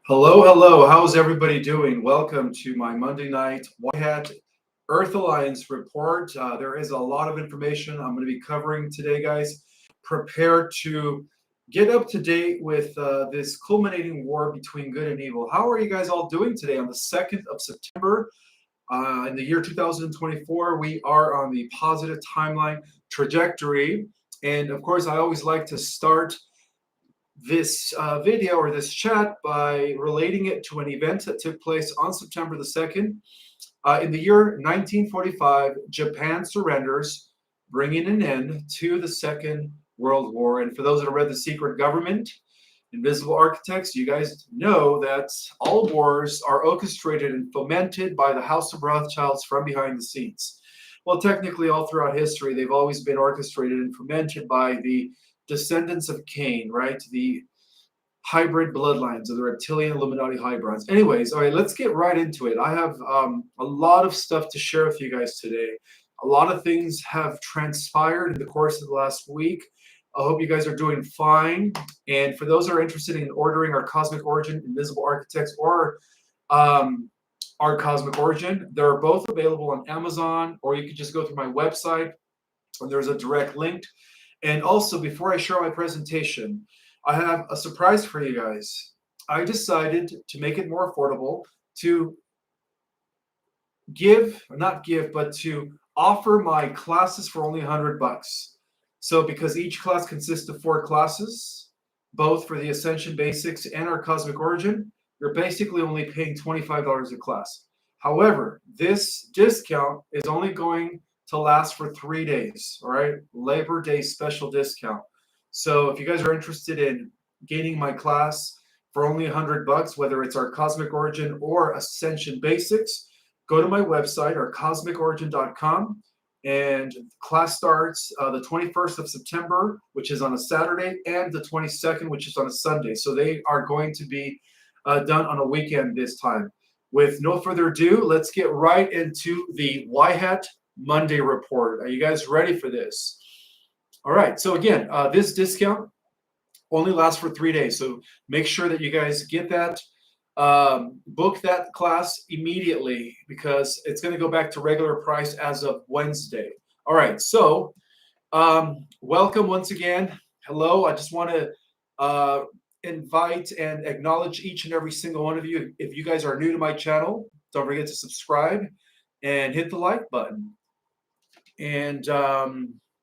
Hello, hello. How's everybody doing? Welcome to my Monday night White Hat Earth Alliance report. There is a lot of information I'm going to be covering today, guys. Prepare to get up to date with this culminating war between good and evil. How are you guys all doing today on the 2nd of September in the year 2024? We are on the positive timeline trajectory. And of course, I always like to start this video or this chat by relating it to an event that took place on September the 2nd. In the year 1945, Japan surrenders, bringing an end to the Second World War. And for those that have read The Secret Government, Invisible Architects, you guys know that all wars are orchestrated and fomented by the House of Rothschilds from behind the scenes. Well, technically, all throughout history, they've always been orchestrated and fomented by the descendants of Cain, right? The hybrid bloodlines of the reptilian Illuminati hybrids. Anyways, all right, let's get right into it. I have a lot of stuff to share with you guys today. A lot of things have transpired in the course of the last week. I hope you guys are doing fine. And for those that are interested in ordering our Cosmic Origin Invisible Architects or our Cosmic Origin, they're both available on Amazon, or you can just go through my website, and there's a direct link. And also, before I share my presentation, I have a surprise for you guys. I decided to make it more affordable to to offer my classes for only $100. So because each class consists of 4 classes, both for the Ascension Basics and our Cosmic Origin, you're basically only paying $25 a class. However, this discount is only going to last for 3 days, all right? Labor Day special discount. So if you guys are interested in gaining my class for only $100, whether it's our Cosmic Origin or Ascension Basics, go to my website, or cosmicorigin.com, and class starts the 21st of September, which is on a Saturday, and the 22nd, which is on a Sunday. So they are going to be done on a weekend this time. With no further ado, let's get right into the White Hat Monday report. Are you guys ready for this? All right. So again, this discount only lasts for 3 days. So make sure that you guys get that, book that class immediately, because it's going to go back to regular price as of Wednesday. All right. So welcome once again. Hello. I just want to invite and acknowledge each and every single one of you. If you guys are new to my channel, don't forget to subscribe and hit the like button. And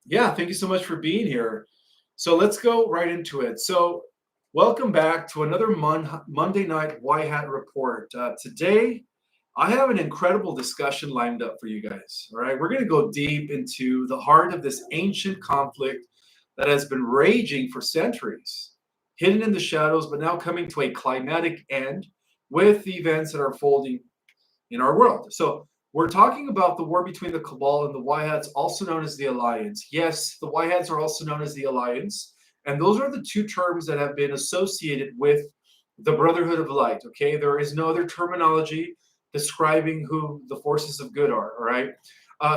yeah, thank you so much for being here. So let's go right into it. So welcome back to another Monday night White Hat report. Today, I have an incredible discussion lined up for you guys. All right, we're going to go deep into the heart of this ancient conflict that has been raging for centuries, hidden in the shadows, but now coming to a climatic end with the events that are unfolding in our world. So we're talking about the war between the Cabal and the White Hats, also known as the Alliance. Yes, the White Hats are also known as the Alliance. And those are the two terms that have been associated with the Brotherhood of Light, okay? There is no other terminology describing who the forces of good are, all right?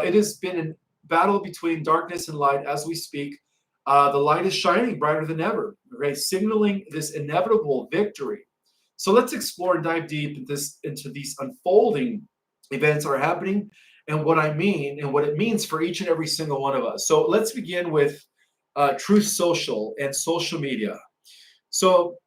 It has been a battle between darkness and light as we speak. The light is shining brighter than ever, okay? Signaling this inevitable victory. So let's explore and dive deep into these unfolding events are happening, and what I mean and what it means for each and every single one of us. So let's begin with Truth Social and social media. So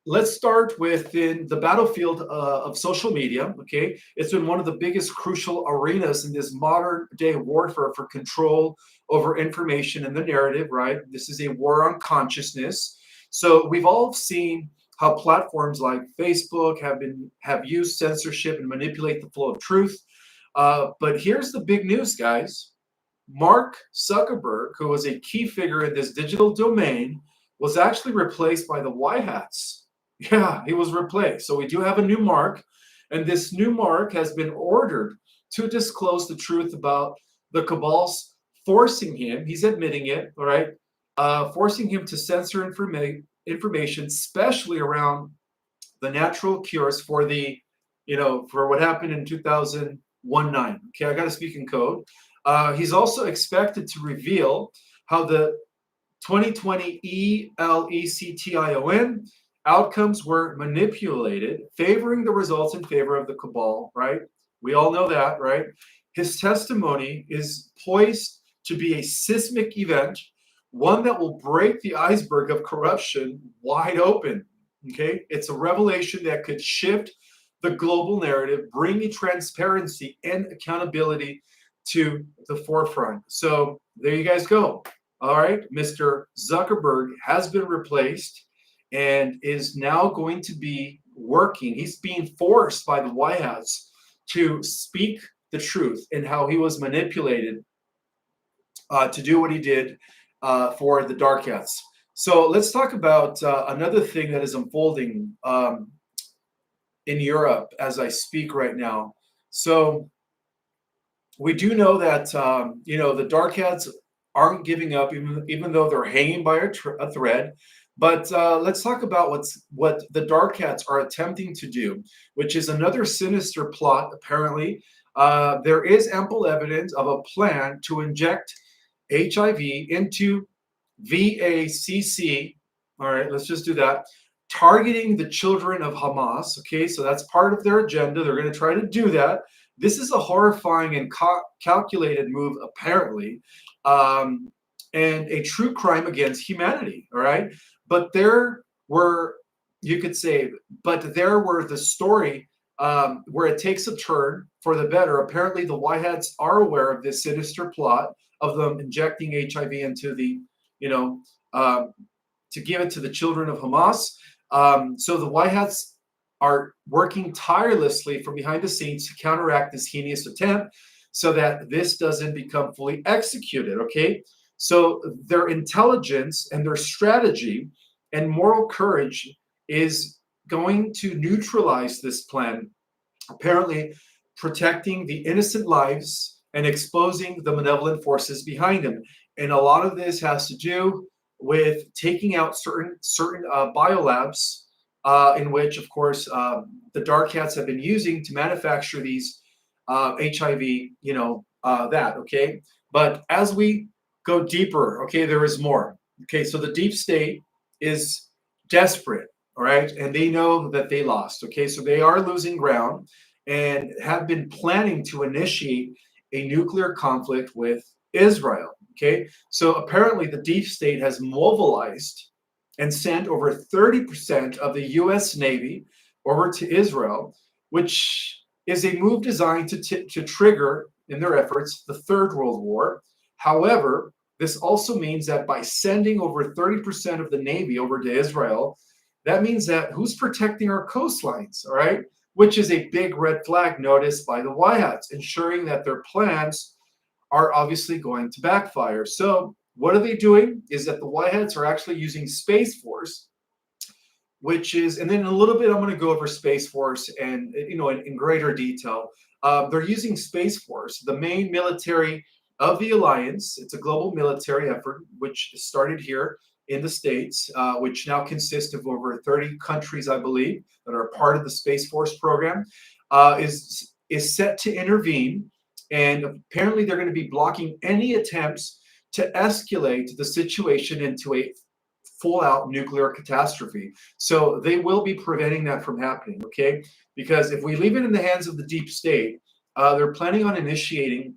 let's start within the battlefield of social media. Okay, it's been one of the biggest crucial arenas in this modern day warfare for control over information and the narrative, right? This is a war on consciousness. So we've all seen how platforms like Facebook have used censorship and manipulate the flow of truth. But here's the big news, guys. Mark Zuckerberg, who was a key figure in this digital domain, was actually replaced by the White Hats. Yeah, he was replaced. So we do have a new Mark, and this new Mark has been ordered to disclose the truth about the Cabal's forcing him, he's admitting it, all right, forcing him to censor information, especially around the natural cures for for what happened in 2019. Okay, I got to speak in code. He's also expected to reveal how the 2020 ELECTION outcomes were manipulated, favoring the results in favor of the cabal, right? We all know that, right? His testimony is poised to be a seismic event, one that will break the iceberg of corruption wide open. Okay? It's a revelation that could shift the global narrative, bringing transparency and accountability to the forefront. So there you guys go. All right, Mr. Zuckerberg has been replaced and is now going to be working. He's being forced by the White House to speak the truth and how he was manipulated to do what he did for the dark hats. So let's talk about another thing that is unfolding in Europe as I speak right now. So we do know that the dark hats aren't giving up, even though they're hanging by a thread. But let's talk about what the dark hats are attempting to do, which is another sinister plot. Apparently, there is ample evidence of a plan to inject HIV into VACC. All right, let's just do that. Targeting the children of Hamas. Okay, so that's part of their agenda. They're going to try to do that. This is a horrifying and calculated move, apparently, and a true crime against humanity. All right, but there were, you could say, but there were the story where it takes a turn for the better. Apparently, the White Hats are aware of this sinister plot of them injecting HIV into the, to give it to the children of Hamas. So the White Hats are working tirelessly from behind the scenes to counteract this heinous attempt so that this doesn't become fully executed, okay? So their intelligence and their strategy and moral courage is going to neutralize this plan, apparently protecting the innocent lives and exposing the malevolent forces behind them. And a lot of this has to do with taking out certain biolabs in which, of course, the dark hats have been using to manufacture these HIV, okay? But as we go deeper, okay, there is more. Okay, so the deep state is desperate, all right? And they know that they lost, okay? So they are losing ground and have been planning to initiate a nuclear conflict with Israel, okay? So apparently the deep state has mobilized and sent over 30% of the US Navy over to Israel, which is a move designed to trigger, in their efforts, the Third World War. However, this also means that by sending over 30% of the Navy over to Israel, that means that who's protecting our coastlines, all right? Which is a big red flag noticed by the White Hats, ensuring that their plans are obviously going to backfire. So what are they doing is that the White Hats are actually using Space Force, which is, and then in a little bit, I'm going to go over Space Force and, in greater detail. They're using Space Force, the main military of the alliance. It's a global military effort, which started here in the States, which now consists of over 30 countries, I believe, that are part of the Space Force program, is set to intervene. And apparently they're going to be blocking any attempts to escalate the situation into a full-out nuclear catastrophe. So they will be preventing that from happening, okay? Because if we leave it in the hands of the deep state, they're planning on initiating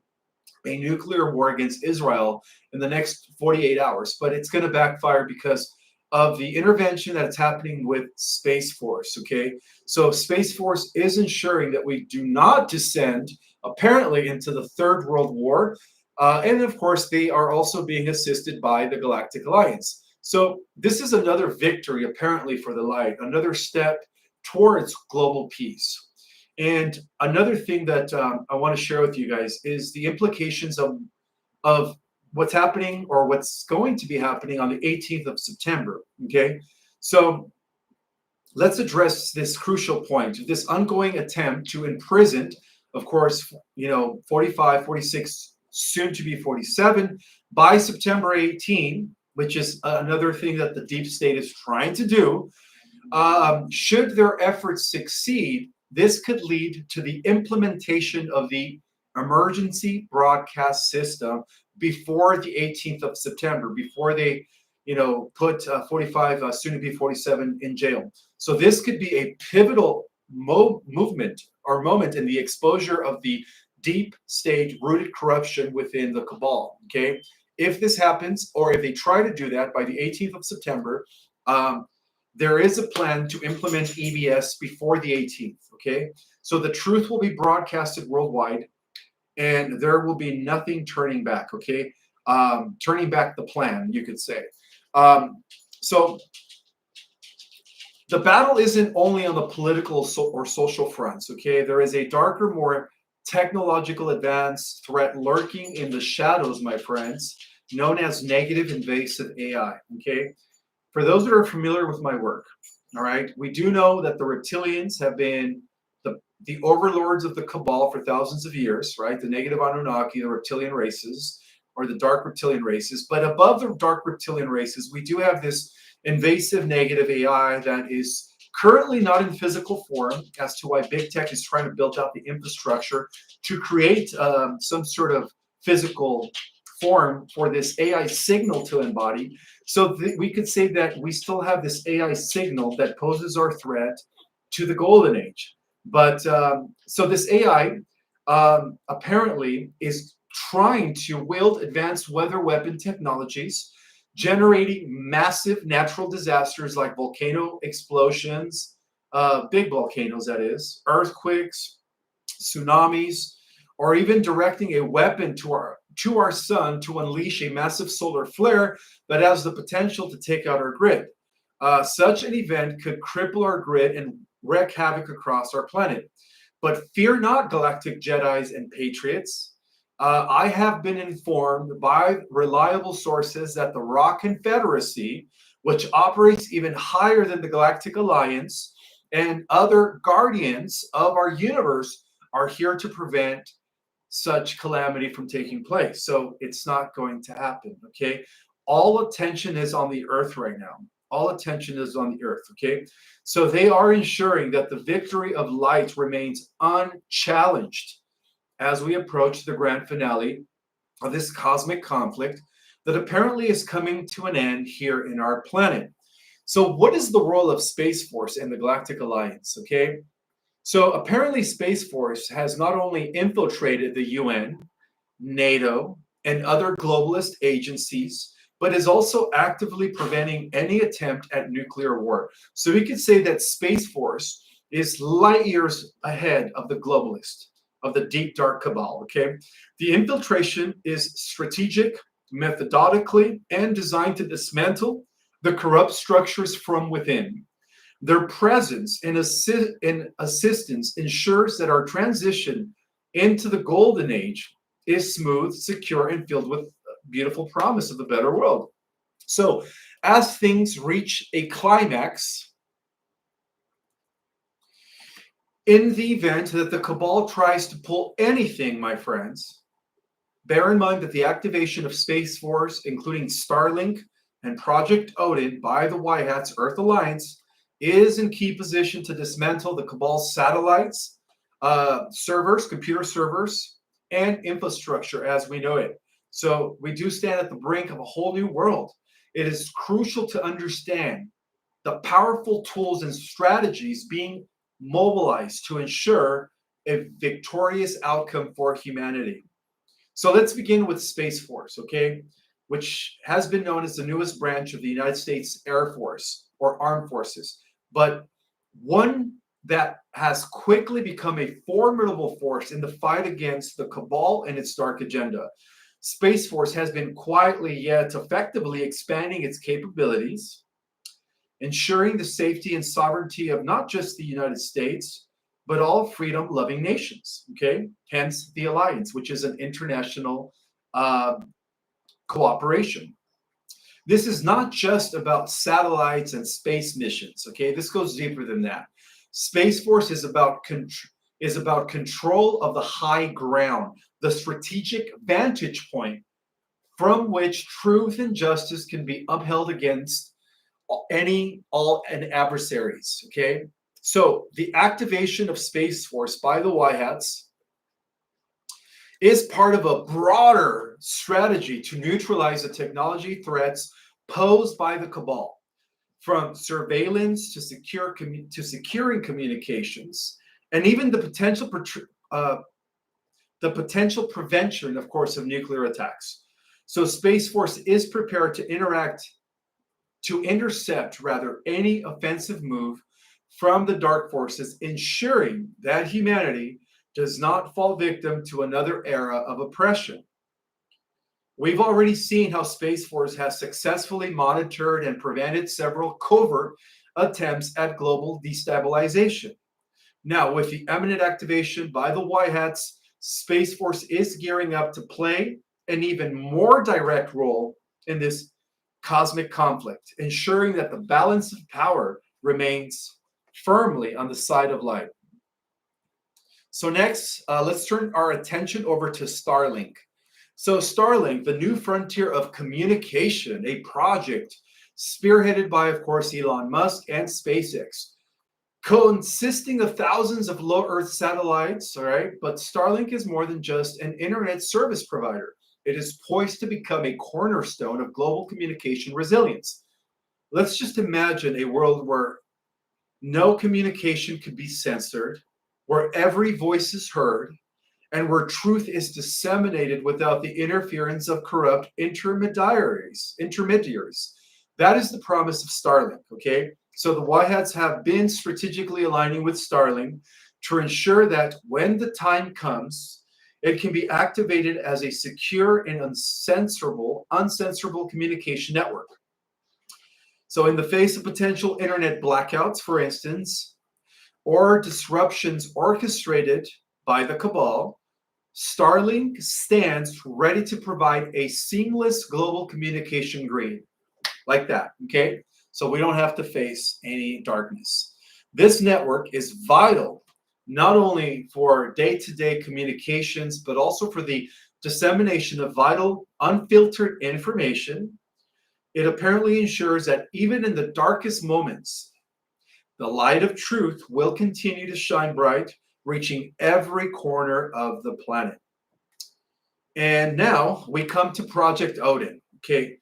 a nuclear war against Israel in the next 48 hours, but it's going to backfire because of the intervention that's happening with Space Force, okay? So Space Force is ensuring that we do not descend, apparently, into the Third World War. And of course, they are also being assisted by the Galactic Alliance. So this is another victory, apparently, for the light, another step towards global peace. And another thing that I want to share with you guys is the implications of what's happening or what's going to be happening on the 18th of September, okay? So let's address this crucial point, this ongoing attempt to imprison, of course, 45, 46, soon to be 47, by September 18, which is another thing that the deep state is trying to do. Should their efforts succeed, this could lead to the implementation of the emergency broadcast system before the 18th of September, before they put 45, soon to be 47, in jail. So this could be a pivotal movement or moment in the exposure of the deep state rooted corruption within the cabal. Okay, if this happens, or if they try to do that by the 18th of September, there is a plan to implement EBS before the 18th. Okay, so the truth will be broadcasted worldwide, and there will be nothing turning back. Okay, turning back the plan, you could say. So the battle isn't only on the political or social fronts. Okay, there is a darker, more technological advance threat lurking in the shadows, my friends, known as negative invasive AI. Okay, for those that are familiar with my work, all right, we do know that the reptilians have been the overlords of the cabal for thousands of years, right? The negative Anunnaki, the reptilian races, or the dark reptilian races. But above the dark reptilian races, we do have this invasive negative AI that is currently not in physical form, as to why big tech is trying to build out the infrastructure to create some sort of physical form for this AI signal to embody. So we could say that we still have this AI signal that poses our threat to the golden age. But so this AI apparently is trying to wield advanced weather weapon technologies, generating massive natural disasters like volcano explosions, big volcanoes, that is, earthquakes, tsunamis, or even directing a weapon to our sun to unleash a massive solar flare that has the potential to take out our grid. Such an event could cripple our grid and wreak havoc across our planet. But fear not, galactic Jedis and patriots. I have been informed by reliable sources that the Raw Confederacy, which operates even higher than the Galactic Alliance, and other guardians of our universe are here to prevent such calamity from taking place. So it's not going to happen, okay? All attention is on the earth right now. All attention is on the earth, okay? So they are ensuring that the victory of light remains unchallenged as we approach the grand finale of this cosmic conflict that apparently is coming to an end here in our planet. So what is the role of Space Force and the Galactic Alliance, okay? So apparently Space Force has not only infiltrated the UN, NATO, and other globalist agencies, but is also actively preventing any attempt at nuclear war. So we could say that Space Force is light years ahead of the globalist, of the deep dark cabal, okay? The infiltration is strategic, methodically, and designed to dismantle the corrupt structures from within. Their presence and assistance ensures that our transition into the golden age is smooth, secure, and filled with beautiful promise of a better world. So as things reach a climax, in the event that the cabal tries to pull anything, my friends, bear in mind that the activation of Space Force, including Starlink and Project Odin by the White Hats Earth Alliance, is in key position to dismantle the cabal's satellites, servers, computer servers, and infrastructure as we know it. So we do stand at the brink of a whole new world. It is crucial to understand the powerful tools and strategies being mobilized to ensure a victorious outcome for humanity. So let's begin with Space Force, okay, which has been known as the newest branch of the United States Air Force or Armed Forces, but one that has quickly become a formidable force in the fight against the cabal and its dark agenda. Space Force has been quietly yet effectively expanding its capabilities, ensuring the safety and sovereignty of not just the United States, but all freedom-loving nations, okay? Hence the alliance, which is an international cooperation. This is not just about satellites and space missions, okay? This goes deeper than that. Space Force is about control of the high ground, the strategic vantage point from which truth and justice can be upheld against all adversaries, okay? So the activation of Space Force by the White Hats is part of a broader strategy to neutralize the technology threats posed by the cabal, from surveillance to securing communications, and even uh, the potential prevention, of course, of nuclear attacks. So Space Force is prepared to intercept rather any offensive move from the dark forces, ensuring that humanity does not fall victim to another era of oppression. We've already seen how Space Force has successfully monitored and prevented several covert attempts at global destabilization. Now, with the imminent activation by the White Hats, Space Force is gearing up to play an even more direct role in this cosmic conflict, ensuring that the balance of power remains firmly on the side of light. So next, let's turn our attention over to Starlink. So Starlink, the new frontier of communication, a project spearheaded by, of course, Elon Musk and SpaceX, consisting of thousands of low Earth satellites, all right? But Starlink is more than just an internet service provider. It is poised to become a cornerstone of global communication resilience. Let's just imagine a world where no communication could be censored, where every voice is heard, and where truth is disseminated without the interference of corrupt intermediaries. That is the promise of Starlink, okay? So the White Hats have been strategically aligning with Starlink to ensure that when the time comes, it can be activated as a secure and uncensorable communication network. So in the face of potential internet blackouts, for instance, or disruptions orchestrated by the cabal, Starlink stands ready to provide a seamless global communication grid like that, okay? So we don't have to face any darkness. This network is vital not only for day-to-day communications, but also for the dissemination of vital, unfiltered information. It apparently ensures that even in the darkest moments, the light of truth will continue to shine bright, reaching every corner of the planet. And now we come to Project Odin. Okay,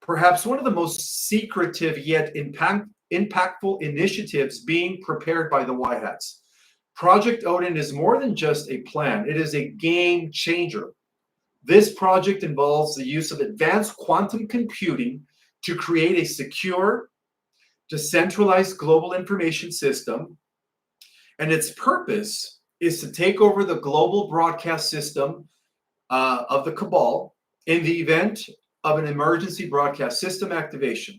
perhaps one of the most secretive yet impactful initiatives being prepared by the White Hats. Project Odin is more than just a plan, it is a game changer. This project involves the use of advanced quantum computing to create a secure, decentralized global information system. And its purpose is to take over the global broadcast system of the cabal in the event of an emergency broadcast system activation.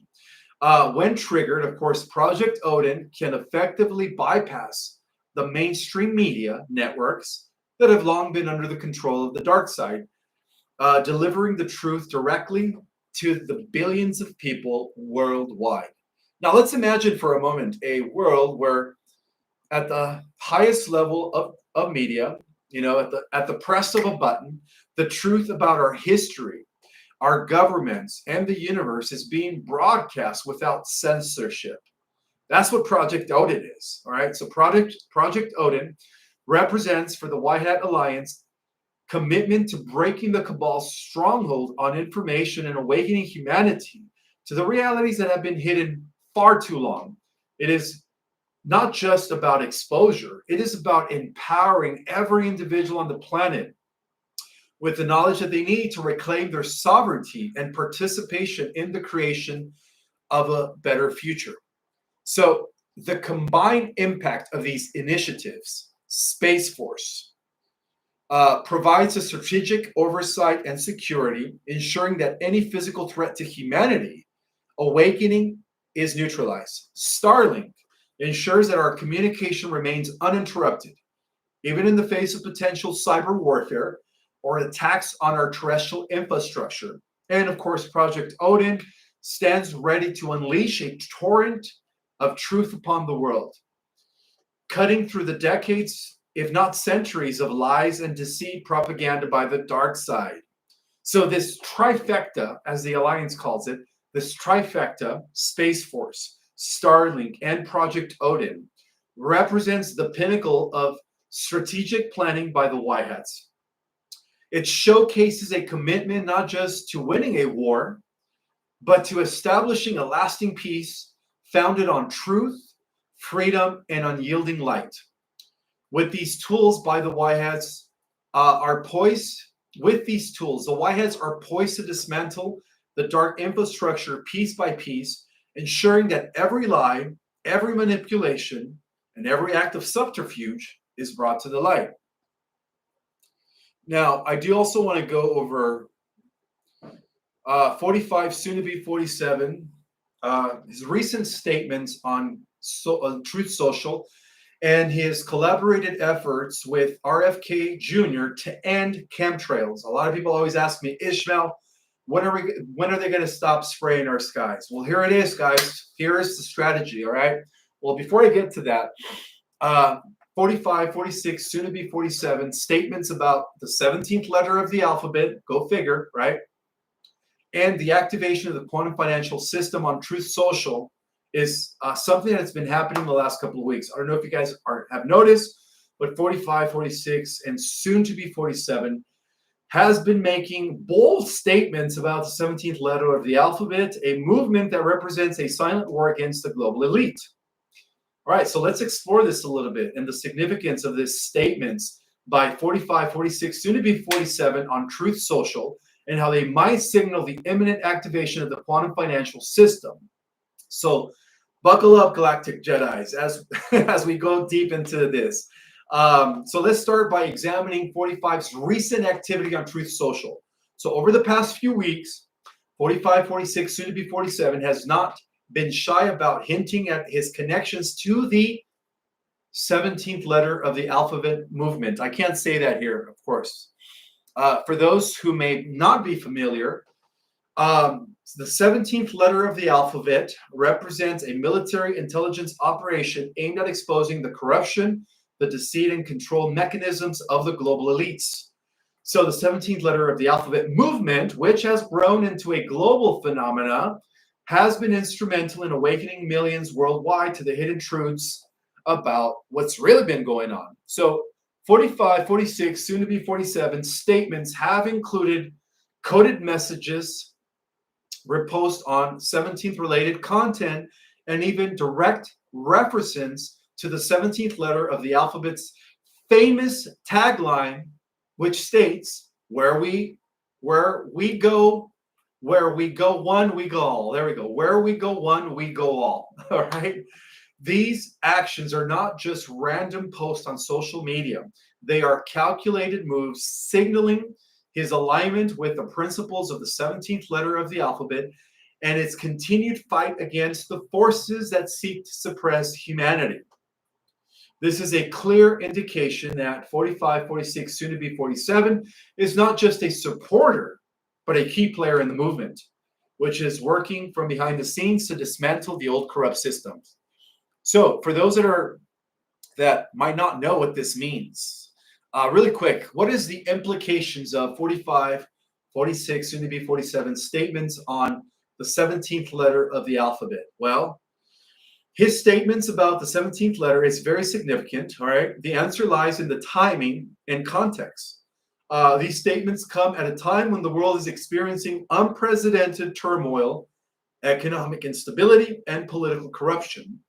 When triggered, of course, Project Odin can effectively bypass the mainstream media networks that have long been under the control of the dark side, delivering the truth directly to the billions of people worldwide. Now, let's imagine for a moment a world where, at the highest level of media, at the press of a button, the truth about our history, our governments, and the universe is being broadcast without censorship. That's what Project Odin is. All right. So Project Odin represents for the White Hat Alliance commitment to breaking the cabal's stronghold on information and awakening humanity to the realities that have been hidden far too long. It is not just about exposure, it is about empowering every individual on the planet with the knowledge that they need to reclaim their sovereignty and participation in the creation of a better future. So, the combined impact of these initiatives, Space Force, provides a strategic oversight and security, ensuring that any physical threat to humanity, awakening, is neutralized. Starlink ensures that our communication remains uninterrupted, even in the face of potential cyber warfare or attacks on our terrestrial infrastructure. And of course, Project Odin stands ready to unleash a torrent of truth upon the world, cutting through the decades, if not centuries, of lies and deceit propaganda by the dark side. So, this trifecta, as the Alliance calls it, this trifecta, Space Force, Starlink, and Project Odin, represents the pinnacle of strategic planning by the White Hats. It showcases a commitment not just to winning a war, but to establishing a lasting peace founded on truth, freedom, and unyielding light. With these tools by the Whiteheads are poised, with these tools, the Whiteheads are poised to dismantle the dark infrastructure piece by piece, ensuring that every lie, every manipulation, and every act of subterfuge is brought to the light. Now, I do also want to go over 45, soon to be 47, his recent statements on Truth Social and his collaborated efforts with RFK Jr. to end chemtrails. A lot of people always ask me, Ishmael, when are they going to stop spraying our skies? Well, here it is, guys. Here is the strategy, all right? Well, before I get to that, 45, 46, soon to be 47, statements about the 17th letter of the alphabet, go figure, right? And the activation of the quantum financial system on Truth Social is something that's been happening the last couple of weeks. I don't know if you guys have noticed, but 45, 46, and soon to be 47 has been making bold statements about the 17th letter of the alphabet, a movement that represents a silent war against the global elite. All right, so let's explore this a little bit and the significance of these statements by 45, 46, soon to be 47 on Truth Social, and how they might signal the imminent activation of the quantum financial system. So buckle up, Galactic Jedis, as we go deep into this. So let's start by examining 45's recent activity on Truth Social. So over the past few weeks, 45, 46, soon to be 47 has not been shy about hinting at his connections to the 17th letter of the alphabet movement. I can't say that here, of course. For those who may not be familiar, the 17th letter of the alphabet represents a military intelligence operation aimed at exposing the corruption, the deceit, and control mechanisms of the global elites. So the 17th letter of the alphabet movement, which has grown into a global phenomena, has been instrumental in awakening millions worldwide to the hidden truths about what's really been going on. So 45, 46, soon to be 47 statements have included coded messages, repost on 17th related content, and even direct references to the 17th letter of the alphabet's famous tagline, which states, where we go one, we go all. There we go. Where we go one, we go all. All right. These actions are not just random posts on social media. They are calculated moves signaling his alignment with the principles of the 17th letter of the alphabet and its continued fight against the forces that seek to suppress humanity. This is a clear indication that 45, 46, soon to be 47 is not just a supporter, but a key player in the movement, which is working from behind the scenes to dismantle the old corrupt systems. So for those that might not know what this means, really quick, what is the implications of 45, 46, soon to be 47 statements on the 17th letter of the alphabet? Well, his statements about the 17th letter is very significant, all right? The answer lies in the timing and context. These statements come at a time when the world is experiencing unprecedented turmoil, economic instability, and political corruption,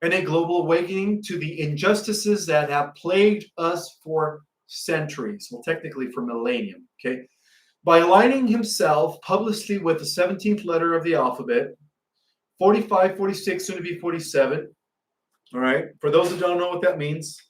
and a global awakening to the injustices that have plagued us for centuries, well, technically for millennium, okay? By aligning himself publicly with the 17th letter of the alphabet, 45, 46, soon to be 47, all right? For those who don't know what that means,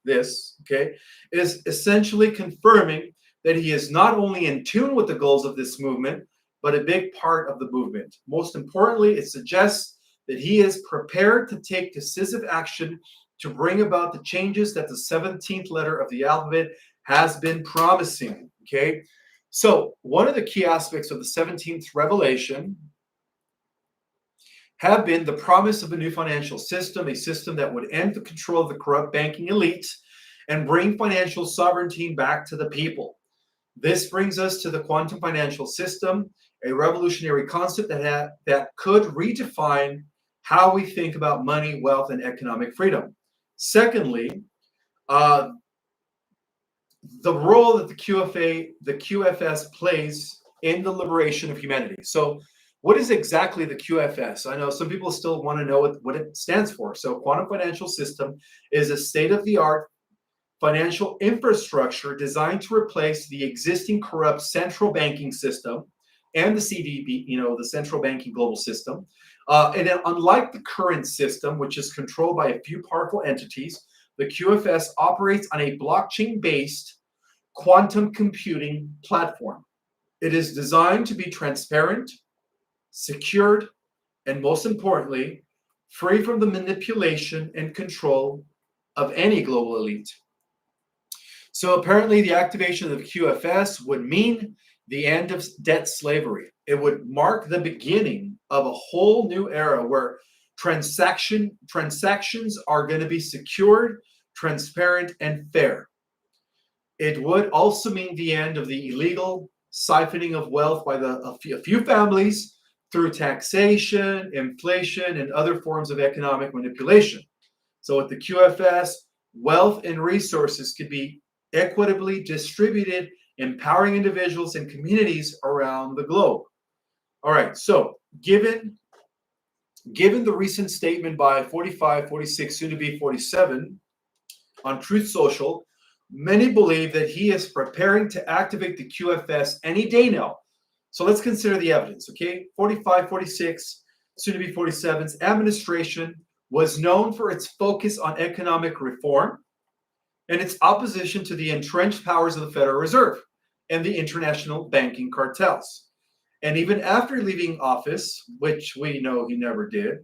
this, okay, is essentially confirming that he is not only in tune with the goals of this movement, but a big part of the movement. Most importantly, it suggests that he is prepared to take decisive action to bring about the changes that the 17th letter of the alphabet has been promising, okay? So one of the key aspects of the 17th revelation have been the promise of a new financial system, a system that would end the control of the corrupt banking elite and bring financial sovereignty back to the people. This brings us to the quantum financial system, a revolutionary concept that could redefine how we think about money, wealth, and economic freedom. Secondly, the role that the QFS plays in the liberation of humanity. So what is exactly the QFS? I know some people still want to know what it stands for. So quantum financial system is a state-of-the-art financial infrastructure designed to replace the existing corrupt central banking system and the CDB, the central banking global system. And then unlike the current system, which is controlled by a few powerful entities, the QFS operates on a blockchain-based quantum computing platform. It is designed to be transparent, secured, and most importantly, free from the manipulation and control of any global elite. So apparently the activation of the QFS would mean the end of debt slavery. It would mark the beginning of a whole new era where transactions are going to be secured, transparent, and fair. It would also mean the end of the illegal siphoning of wealth by a few families through taxation, inflation, and other forms of economic manipulation. So with the QFS, wealth and resources could be equitably distributed, empowering individuals and communities around the globe. All right, so given the recent statement by 45, 46, soon to be 47 on Truth Social, many believe that he is preparing to activate the QFS any day now. So let's consider the evidence, okay? 45, 46, soon to be 47's administration was known for its focus on economic reform and its opposition to the entrenched powers of the Federal Reserve and the international banking cartels. And even after leaving office, which we know he never did,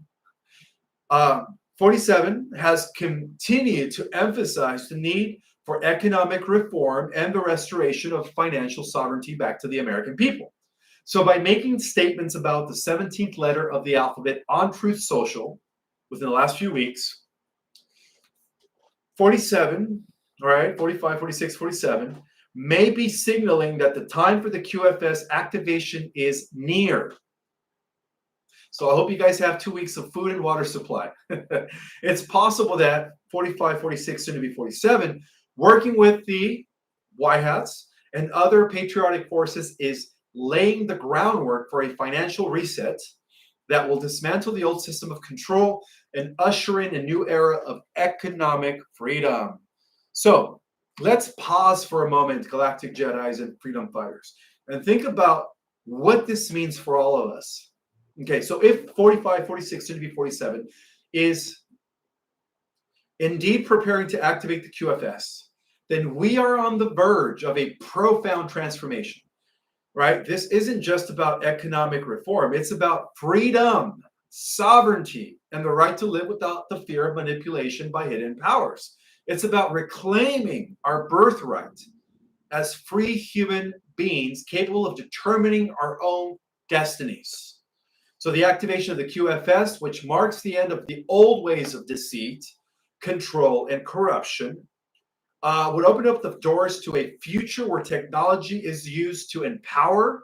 47 has continued to emphasize the need for economic reform and the restoration of financial sovereignty back to the American people. So by making statements about the 17th letter of the alphabet on Truth Social within the last few weeks, 47, all right, 45, 46, 47, may be signaling that the time for the QFS activation is near. So I hope you guys have 2 weeks of food and water supply. It's possible that 45, 46, soon to be 47, working with the White Hats and other patriotic forces is laying the groundwork for a financial reset that will dismantle the old system of control and usher in a new era of economic freedom. So let's pause for a moment, Galactic Jedis and Freedom Fighters, and think about what this means for all of us. Okay, so if 45, 46, soon to be 47 is indeed preparing to activate the QFS, then we are on the verge of a profound transformation, right? This isn't just about economic reform. It's about freedom, sovereignty, and the right to live without the fear of manipulation by hidden powers. It's about reclaiming our birthright as free human beings capable of determining our own destinies. So the activation of the QFS, which marks the end of the old ways of deceit, control, and corruption, would open up the doors to a future where technology is used to empower,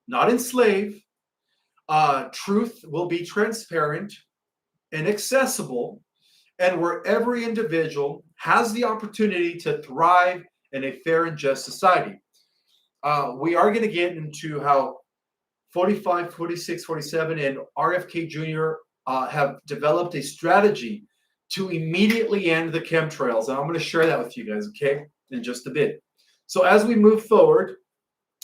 not enslave. Truth will be transparent and accessible, and where every individual has the opportunity to thrive in a fair and just society. We are going to get into how 45, 46, 47, and RFK Jr. Have developed a strategy to immediately end the chemtrails. And I'm going to share that with you guys, okay, in just a bit. So as we move forward,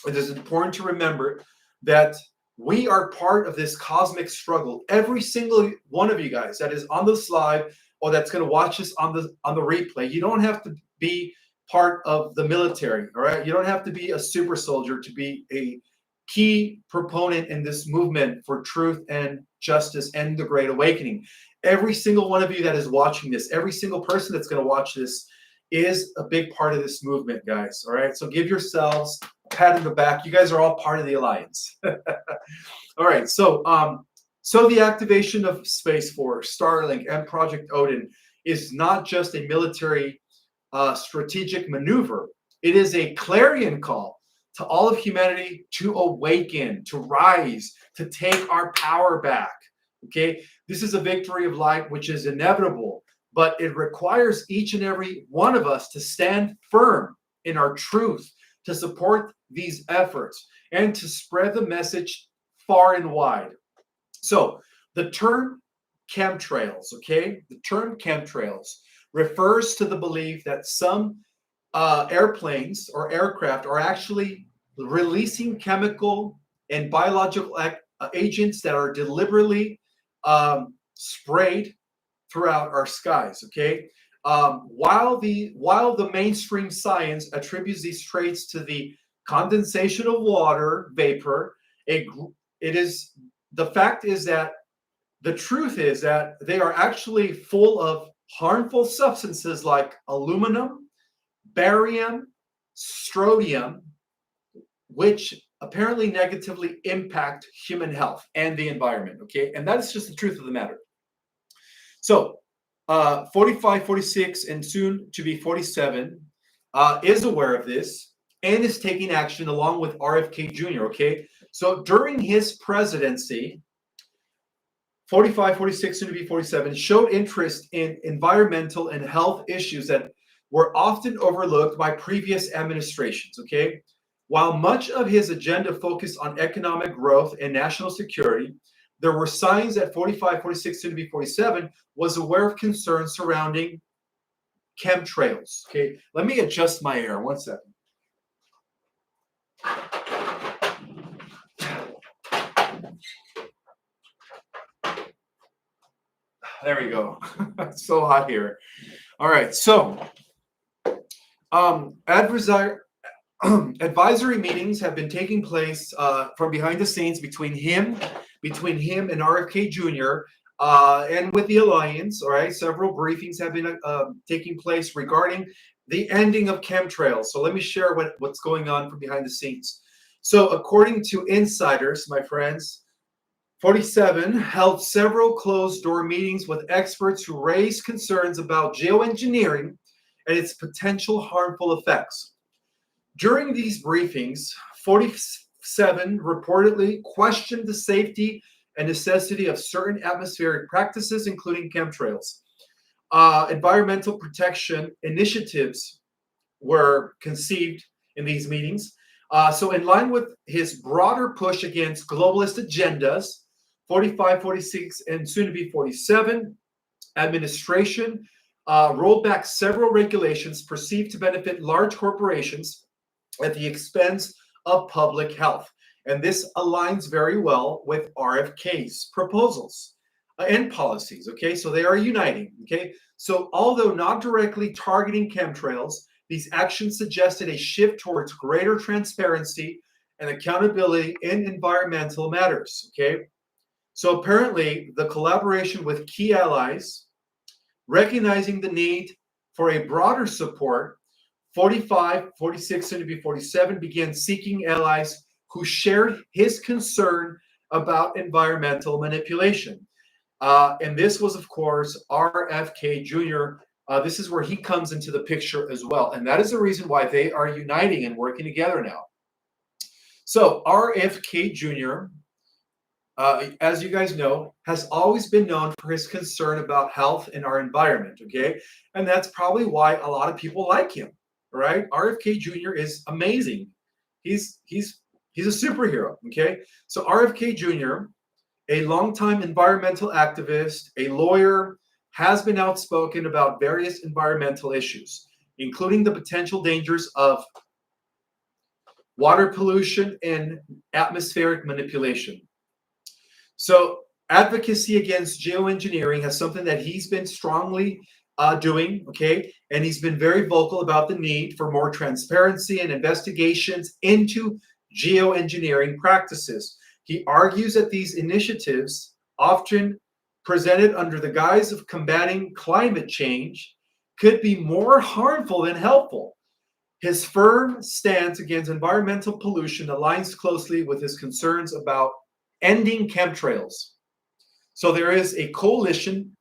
it is important to remember that we are part of this cosmic struggle. Every single one of you guys that is on this live or that's going to watch us on the replay, you don't have to be part of the military, all right? You don't have to be a super soldier to be a key proponent in this movement for truth and justice and the Great Awakening. Every single one of you that is watching this, every single person that's going to watch this is a big part of this movement, guys. All right. So give yourselves a pat in the back. You guys are all part of the alliance. All right. So, so the activation of Space Force, Starlink, and Project Odin is not just a military strategic maneuver. It is a clarion call to all of humanity to awaken, to rise, to take our power back. Okay, this is a victory of light which is inevitable, but it requires each and every one of us to stand firm in our truth, to support these efforts, and to spread the message far and wide. So the term chemtrails, okay, the term chemtrails refers to the belief that some airplanes or aircraft are actually releasing chemical and biological agents that are deliberately sprayed throughout our skies. Okay, while the mainstream science attributes these traits to the condensation of water vapor, it it is the fact is that the truth is that they are actually full of harmful substances like aluminum, barium, strontium, which apparently negatively impact human health and the environment. Okay, and that is just the truth of the matter. So, 45, 46, and soon to be 47 is aware of this and is taking action along with RFK Jr. Okay, so during his presidency, 45, 46, soon to be 47, showed interest in environmental and health issues that were often overlooked by previous administrations. Okay, while much of his agenda focused on economic growth and national security, there were signs that 45, 46, soon to be 47 was aware of concerns surrounding chemtrails. Okay, let me adjust my air. 1 second. There we go. It's so hot here. All right, so advisory meetings have been taking place from behind the scenes between him and RFK Jr. And with the alliance. All right, several briefings have been taking place regarding the ending of chemtrails. So let me share what's going on from behind the scenes. So according to insiders, my friends, 47 held several closed-door meetings with experts who raised concerns about geoengineering and its potential harmful effects. During these briefings, 47 reportedly questioned the safety and necessity of certain atmospheric practices, including chemtrails. Environmental protection initiatives were conceived in these meetings. So, in line with his broader push against globalist agendas, 45, 46, and soon to be 47 administration rolled back several regulations perceived to benefit large corporations at the expense of public health. And this aligns very well with RFK's proposals and policies. Okay, so they are uniting. Okay, so although not directly targeting chemtrails, these actions suggested a shift towards greater transparency and accountability in environmental matters. Okay, so apparently the collaboration with key allies, recognizing the need for a broader support, 45, 46, and to be 47 began seeking allies who shared his concern about environmental manipulation. And this was, of course, RFK Jr. This is where he comes into the picture as well. And that is the reason why they are uniting and working together now. So RFK Jr., as you guys know, has always been known for his concern about health and our environment, okay? And that's probably why a lot of people like him, right? RFK Jr. is amazing. He's a superhero, okay? So RFK Jr., a longtime environmental activist, a lawyer, has been outspoken about various environmental issues, including the potential dangers of water pollution and atmospheric manipulation. So advocacy against geoengineering has something that he's been strongly doing, okay? And he's been very vocal about the need for more transparency and investigations into geoengineering practices. He argues that these initiatives, often presented under the guise of combating climate change, could be more harmful than helpful. His firm stance against environmental pollution aligns closely with his concerns about ending chemtrails. So there is a coalition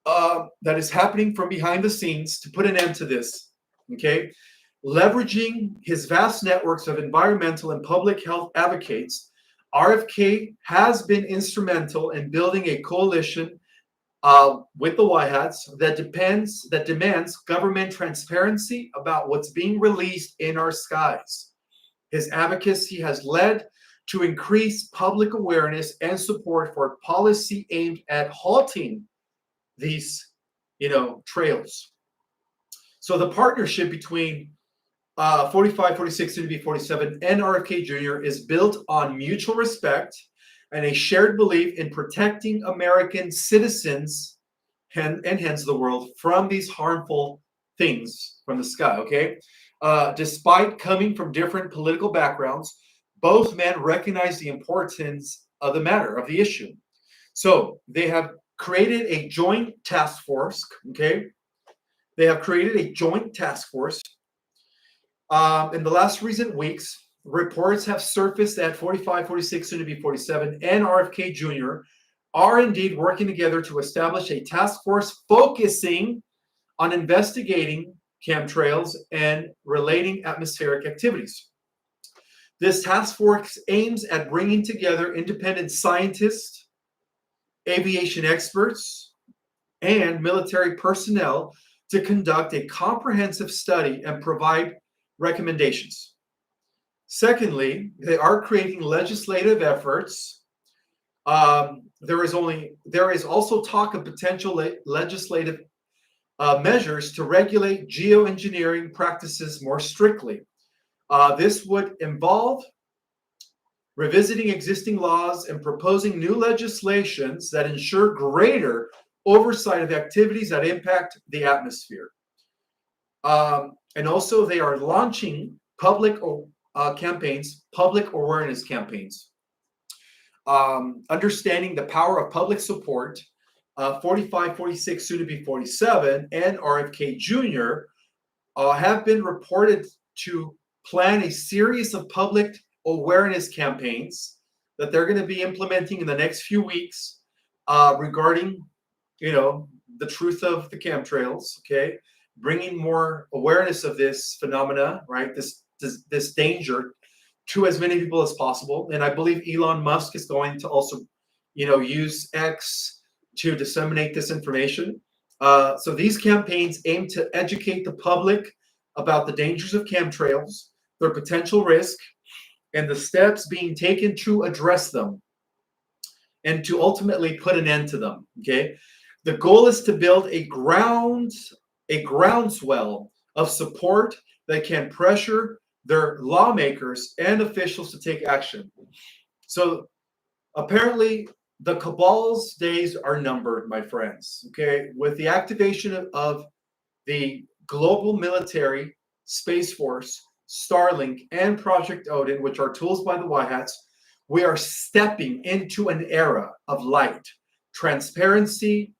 that is happening from behind the scenes to put an end to this, okay? Leveraging his vast networks of environmental and public health advocates, RFK has been instrumental in building a coalition with the White Hats that demands government transparency about what's being released in our skies. His advocacy has led to increase public awareness and support for policy aimed at halting these, trails. So the partnership between 45, 46, soon to be 47, and RFK Jr. is built on mutual respect and a shared belief in protecting American citizens and hence the world from these harmful things from the sky, okay? Despite coming from different political backgrounds, both men recognize the importance of the matter, of the issue. So they have created a joint task force, okay? They have created a joint task force. In the last recent weeks, reports have surfaced that 45, 46, soon to be 47, and RFK Jr. are indeed working together to establish a task force focusing on investigating chemtrails and relating atmospheric activities. This task force aims at bringing together independent scientists, aviation experts, and military personnel to conduct a comprehensive study and provide recommendations. Secondly, they are creating legislative efforts. There is also talk of potential legislative measures to regulate geoengineering practices more strictly. This would involve revisiting existing laws and proposing new legislations that ensure greater oversight of activities that impact the atmosphere. And also, they are launching public campaigns, public awareness campaigns. Understanding the power of public support, 45, 46, soon to be 47, and RFK Jr. Have been reported to plan a series of public awareness campaigns that they're going to be implementing in the next few weeks regarding, the truth of the chemtrails, okay? Bringing more awareness of this phenomena, right? This danger to as many people as possible. And I believe Elon Musk is going to also, use X to disseminate this information. So these campaigns aim to educate the public about the dangers of chemtrails, their potential risk, and the steps being taken to address them and to ultimately put an end to them, okay? The goal is to build a groundswell of support that can pressure their lawmakers and officials to take action. So apparently the cabal's days are numbered, my friends, okay? With the activation of the global military, Space Force, Starlink, and Project Odin, which are tools by the White Hats, we are stepping into an era of light, transparency,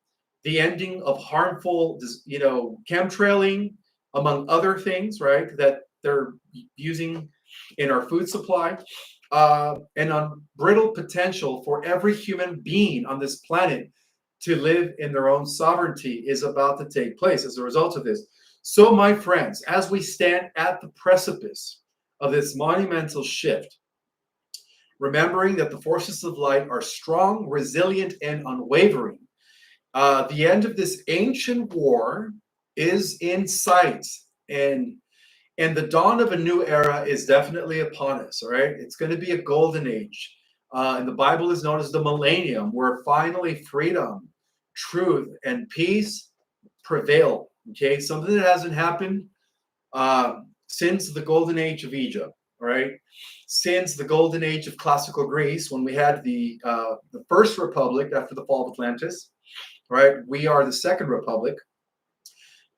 the ending of harmful, chemtrailing, among other things, right, that they're using in our food supply, and unbridled potential for every human being on this planet to live in their own sovereignty is about to take place as a result of this. So, my friends, as we stand at the precipice of this monumental shift, remembering that the forces of light are strong, resilient, and unwavering, the end of this ancient war is in sight, and the dawn of a new era is definitely upon us. All right, it's going to be a golden age, and the Bible is known as the millennium, where finally freedom, truth, and peace prevail. Okay, something that hasn't happened since the golden age of Egypt. All right, since the golden age of classical Greece, when we had the first republic after the fall of Atlantis. Right, we are the second republic,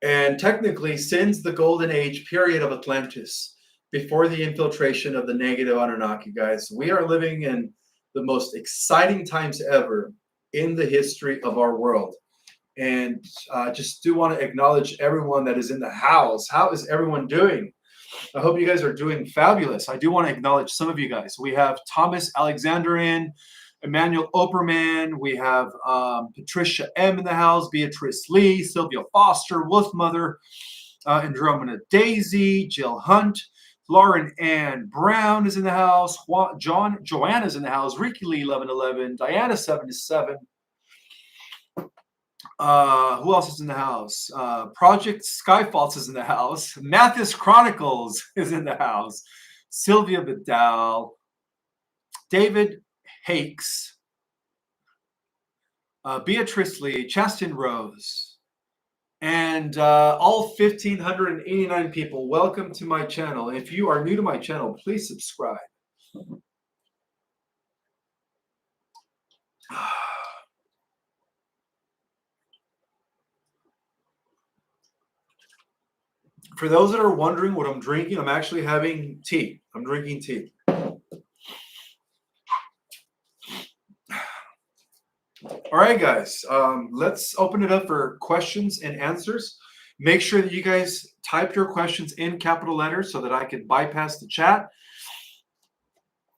and technically since the golden age period of Atlantis, before the infiltration of the negative Anunnaki, guys, we are living in the most exciting times ever in the history of our world. And just do want to acknowledge everyone that is in the house. How is everyone doing? I hope you guys are doing fabulous. I do want to acknowledge some of you guys. We have Thomas Alexander in, Emmanuel Operman. We have Patricia M in the house, Beatrice Lee, Sylvia Foster, Wolfmother, Andromeda Daisy, Jill Hunt, Lauren Ann Brown is in the house, Joanna's in the house, Ricky Lee 1111, Diana 77. Who else is in the house? Project Skyfalls is in the house. Mathis Chronicles is in the house. Sylvia Vidal. David Hakes, Beatrice Lee, Chastin Rose, and all 1,589 people. Welcome to my channel. If you are new to my channel, please subscribe. For those that are wondering what I'm drinking, I'm actually having tea. I'm drinking tea. All right, guys, let's open it up for questions and answers. Make sure that you guys type your questions in capital letters so that I can bypass the chat.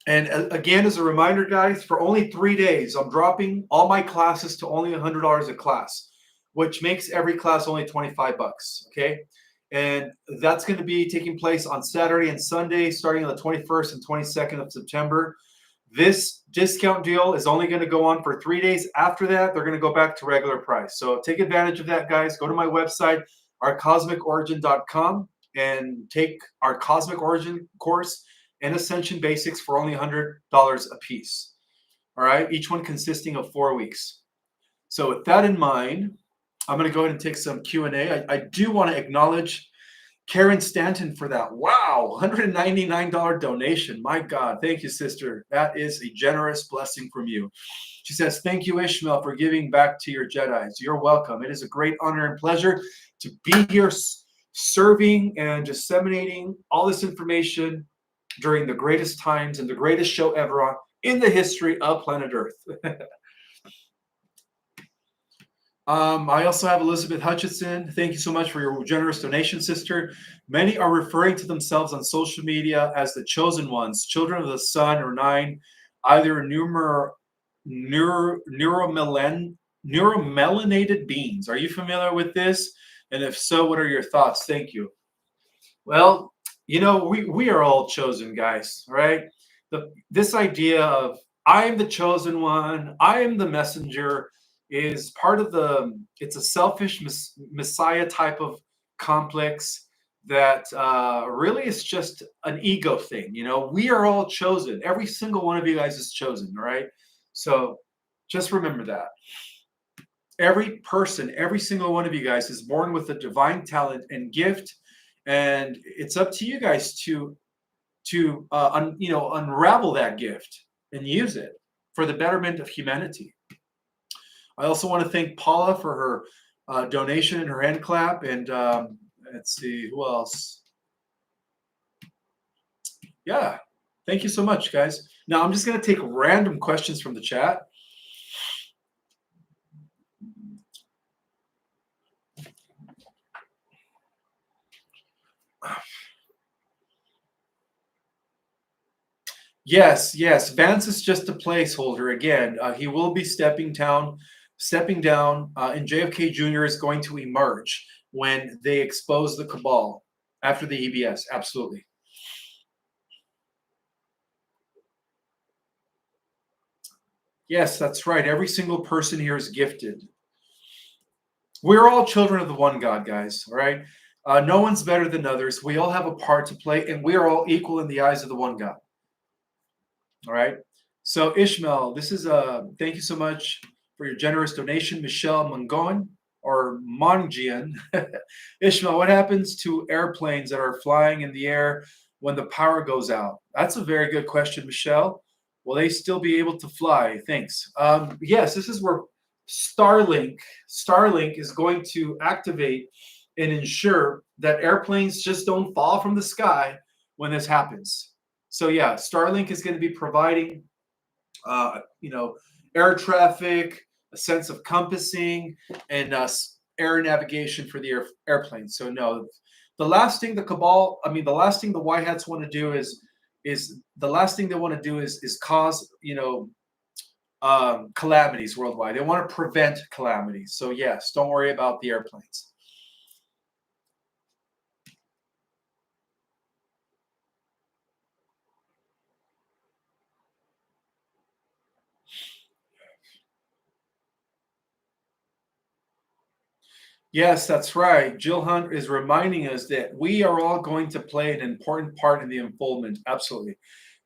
And again, as a reminder, guys, for only 3 days, I'm dropping all my classes to only $100 a class, which makes every class only 25 bucks, okay? And that's going to be taking place on Saturday and Sunday, starting on the 21st and 22nd of September. This discount deal is only going to go on for 3 days. After that, they're going to go back to regular price. So take advantage of that, guys. Go to my website, ourcosmicorigin.com, and take our Cosmic Origin course and Ascension Basics for only $100 a piece. All right, each one consisting of 4 weeks. So with that in mind, I'm going to go ahead and take some Q&A. I do want to acknowledge Karen Stanton for that. Wow, $199 donation. My God, thank you, sister. That is a generous blessing from you. She says, thank you, Ishmael, for giving back to your Jedis. You're welcome. It is a great honor and pleasure to be here serving and disseminating all this information during the greatest times and the greatest show ever on in the history of planet Earth. I also have Elizabeth Hutchinson. Thank you so much for your generous donation, sister. Many are referring to themselves on social media as the chosen ones, children of the sun or nine, either neuromelanated beings. Are you familiar with this? And if so, what are your thoughts? Thank you. Well, you know, we are all chosen, guys, right? This idea of I am the chosen one, I am the messenger, is part of it's a selfish messiah type of complex that really is just an ego thing. You know, we are all chosen. Every single one of you guys is chosen, right? So just remember that. Every person, every single one of you guys is born with a divine talent and gift, and it's up to you guys to unravel that gift and use it for the betterment of humanity. I also want to thank Paula for her donation and her hand clap. And let's see, who else? Yeah, thank you so much, guys. Now I'm just going to take random questions from the chat. Yes. Vance is just a placeholder. Again, he will be stepping down, and JFK Jr. is going to emerge when they expose the cabal after the EBS. Absolutely. Yes, that's right. Every single person here is gifted. We're all children of the one God, guys. All right. No one's better than others. We all have a part to play, and we are all equal in the eyes of the one God. All right. So Ishmael, this is thank you so much for your generous donation, Michelle Mangon or Mongian. Ishmael, what happens to airplanes that are flying in the air when the power goes out? That's a very good question, Michelle. Will they still be able to fly? Thanks. Yes, this is where Starlink is going to activate and ensure that airplanes just don't fall from the sky when this happens. So yeah, Starlink is going to be providing, air traffic, a sense of compassing, and air navigation for the airplanes. So no, the last thing the White Hats want to do is cause calamities worldwide. They want to prevent calamities. So yes, don't worry about the airplanes. Yes, that's right. Jill Hunt is reminding us that we are all going to play an important part in the unfoldment. Absolutely.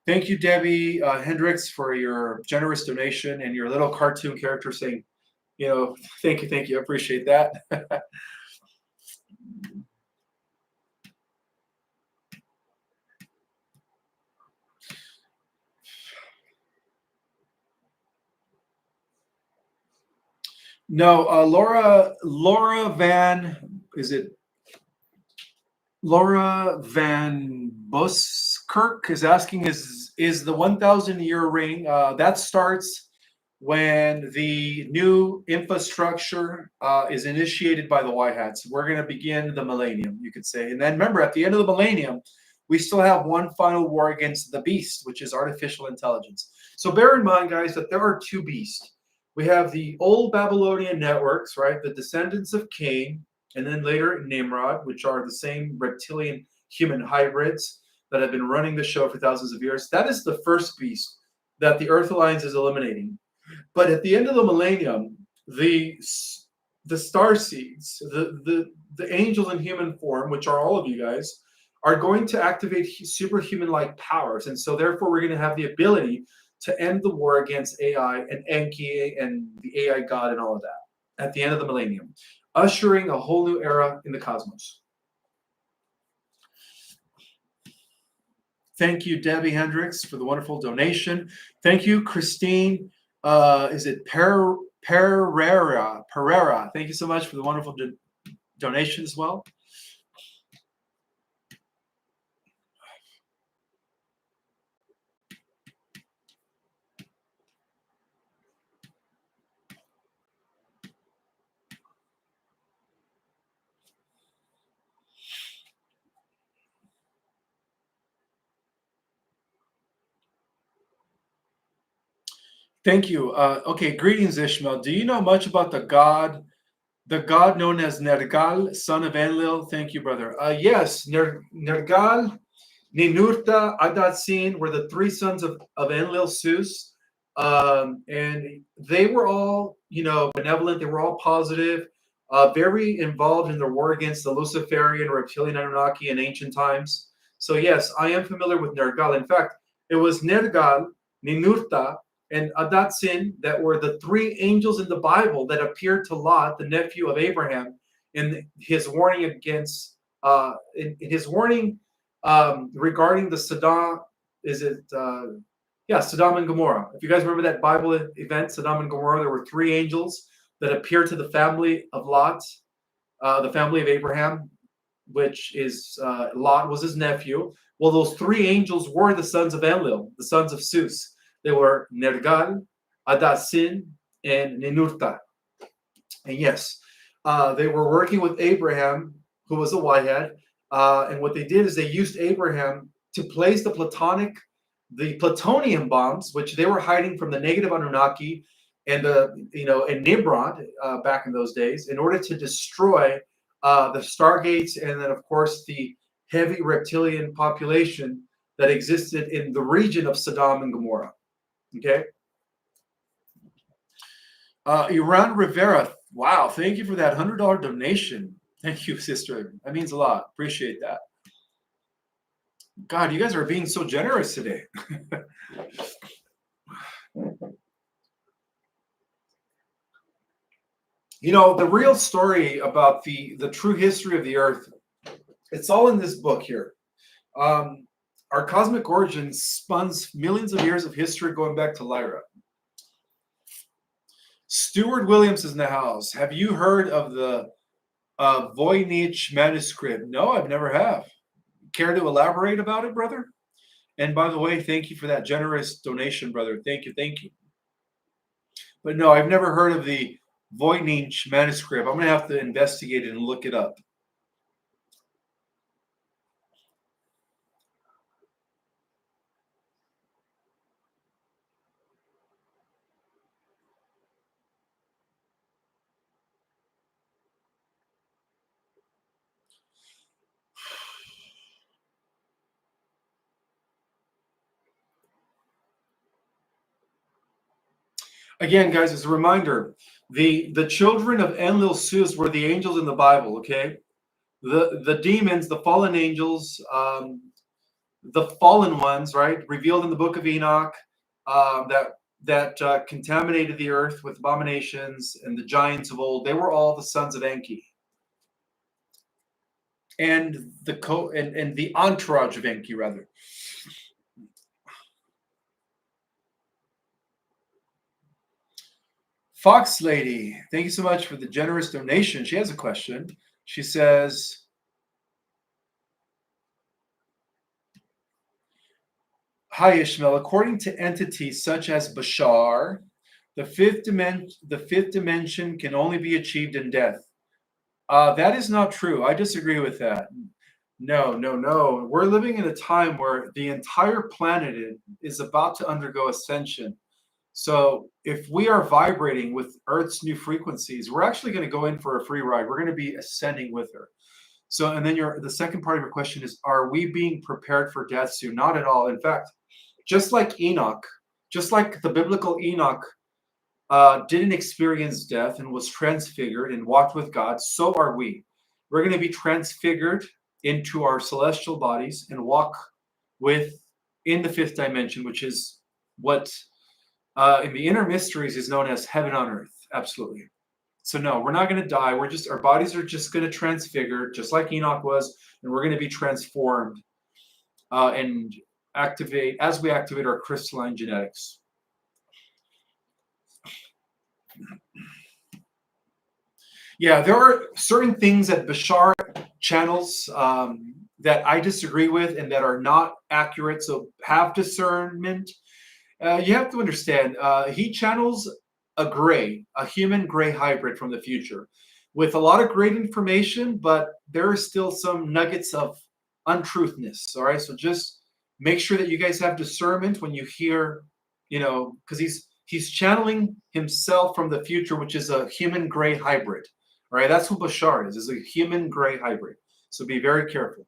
Thank you, Debbie Hendricks, for your generous donation and your little cartoon character saying, thank you. I appreciate that. No, Laura is it Laura Van Buskirk is asking, is the 1,000-year ring that starts when the new infrastructure is initiated by the White Hats. We're going to begin the millennium, you could say. And then remember, at the end of the millennium, we still have one final war against the beast, which is artificial intelligence. So bear in mind, guys, that there are two beasts. We have the old Babylonian networks, right? The descendants of Cain, and then later Nimrod, which are the same reptilian human hybrids that have been running the show for thousands of years. That is the first beast that the Earth Alliance is eliminating. But at the end of the millennium, the star seeds, the angels in human form, which are all of you guys, are going to activate superhuman-like powers, and so therefore we're going to have the ability to end the war against AI and Enki and the AI god and all of that at the end of the millennium, ushering a whole new era in the cosmos. Thank you, Debbie Hendricks, for the wonderful donation. Thank you, Christine. Is it Pereira? Thank you so much for the wonderful donation as well. Thank you. Okay, greetings, Ishmael. Do you know much about the god known as Nergal, son of Enlil? Thank you, brother. Yes, Nergal, Ninurta, Adatsin were the three sons of Enlil Sus. And they were all, benevolent. They were all positive, very involved in the war against the Luciferian reptilian Anunnaki in ancient times. So yes, I am familiar with Nergal. In fact, it was Nergal, Ninurta, and Adatsin that were the three angels in the Bible that appeared to Lot, the nephew of Abraham, in his warning against, in his warning regarding the Saddam, Sodom and Gomorrah. If you guys remember that Bible event, Sodom and Gomorrah, there were three angels that appeared to the family of Lot, the family of Abraham, which is Lot was his nephew. Well, those three angels were the sons of Enlil, the sons of Sus. They were Nergal, Adasin, and Ninurta. And yes, they were working with Abraham, who was a whitehead. And what they did is they used Abraham to place the plutonium bombs, which they were hiding from the negative Anunnaki and and Nimrod back in those days, in order to destroy the stargates and then, of course, the heavy reptilian population that existed in the region of Sodom and Gomorrah. Okay. Iran Rivera, wow, thank you for that $100 donation. Thank you, sister. That means a lot. Appreciate that. God, you guys are being so generous today. The real story about the true history of the Earth, it's all in this book here. Our cosmic origins spans millions of years of history going back to Lyra. Stuart Williams is in the house. Have you heard of the Voynich manuscript? No, I've never have. Care to elaborate about it, brother? And by the way, thank you for that generous donation, brother. Thank you. But no, I've never heard of the Voynich manuscript. I'm going to have to investigate it and look it up. Again, guys, as a reminder, the children of Enlil Sus were the angels in the Bible, okay? The demons, the fallen angels, the fallen ones, right, revealed in the book of Enoch, that contaminated the earth with abominations, and the giants of old, they were all the sons of Enki, and and the entourage of Enki, rather. Fox Lady, thank you so much for the generous donation. She has a question. She says, "Hi Ishmael. According to entities such as Bashar, the fifth dimension can only be achieved in death. That is not true. I disagree with that. No, no, no. We're living in a time where the entire planet is about to undergo ascension. So if we are vibrating with Earth's new frequencies, we're actually going to go in for a free ride. We're going to be ascending with her. So, and then the second part of your question is, are we being prepared for death soon? Not at all. In fact, just like Enoch, just like the biblical Enoch didn't experience death and was transfigured and walked with God, so are we. We're going to be transfigured into our celestial bodies and walk with in the fifth dimension, which is what in the inner mysteries is known as heaven on earth. Absolutely. So no, we're not going to die. We're just, our bodies are just going to transfigure, just like Enoch was, and we're going to be transformed and activate as we activate our crystalline genetics. Yeah, there are certain things that Bashar channels that I disagree with and that are not accurate. So have discernment. You have to understand, he channels a human gray hybrid from the future with a lot of great information, but there are still some nuggets of untruthness. All right. So just make sure that you guys have discernment when you hear, because he's channeling himself from the future, which is a human gray hybrid. All right. That's who Bashar is a human gray hybrid. So be very careful.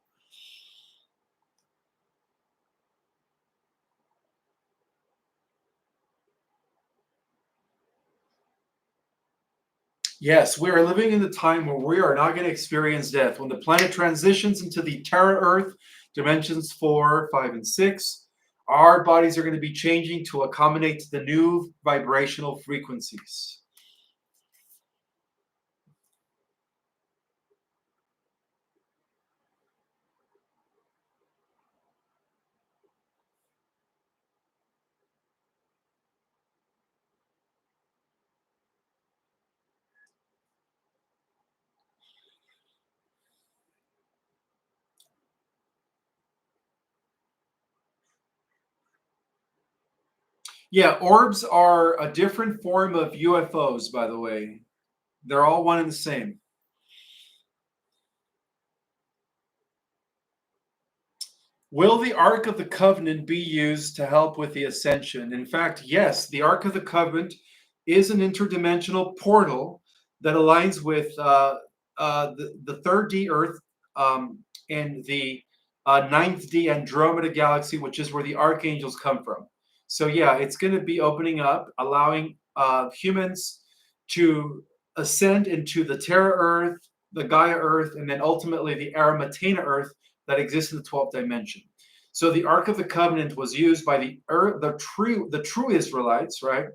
Yes, we are living in the time where we are not going to experience death. When the planet transitions into the Terra Earth, dimensions 4, 5, and 6, our bodies are going to be changing to accommodate the new vibrational frequencies. Yeah, orbs are a different form of UFOs, by the way. They're all one and the same. Will the Ark of the Covenant be used to help with the ascension? In fact, yes, the Ark of the Covenant is an interdimensional portal that aligns with the third D Earth and the ninth D Andromeda galaxy, which is where the archangels come from. So, yeah, it's going to be opening up, allowing humans to ascend into the Terra Earth, the Gaia Earth, and then ultimately the Aramatena Earth that exists in the 12th dimension. So the Ark of the Covenant was used by the true Israelites, right?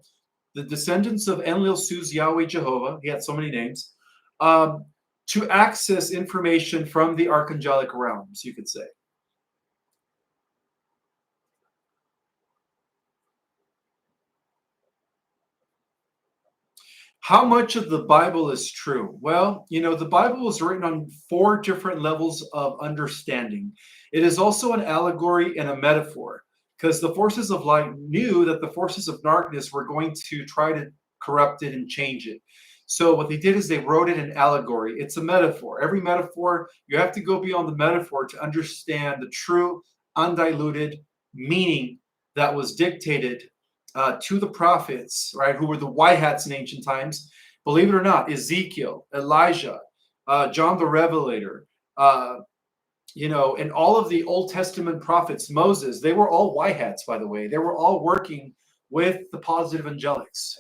The descendants of Enlil, Suz, Yahweh, Jehovah. He had so many names. To access information from the archangelic realms, you could say. How much of the Bible is true? Well, the Bible was written on 4 different levels of understanding. It is also an allegory and a metaphor because the forces of light knew that the forces of darkness were going to try to corrupt it and change it. So what they did is they wrote it in allegory. It's a metaphor. Every metaphor, you have to go beyond the metaphor to understand the true, undiluted meaning that was dictated to the prophets, right, who were the white hats in ancient times. Believe it or not, Ezekiel, Elijah, John the Revelator, and all of the Old Testament prophets, Moses, they were all white hats, by the way. They were all working with the positive angelics.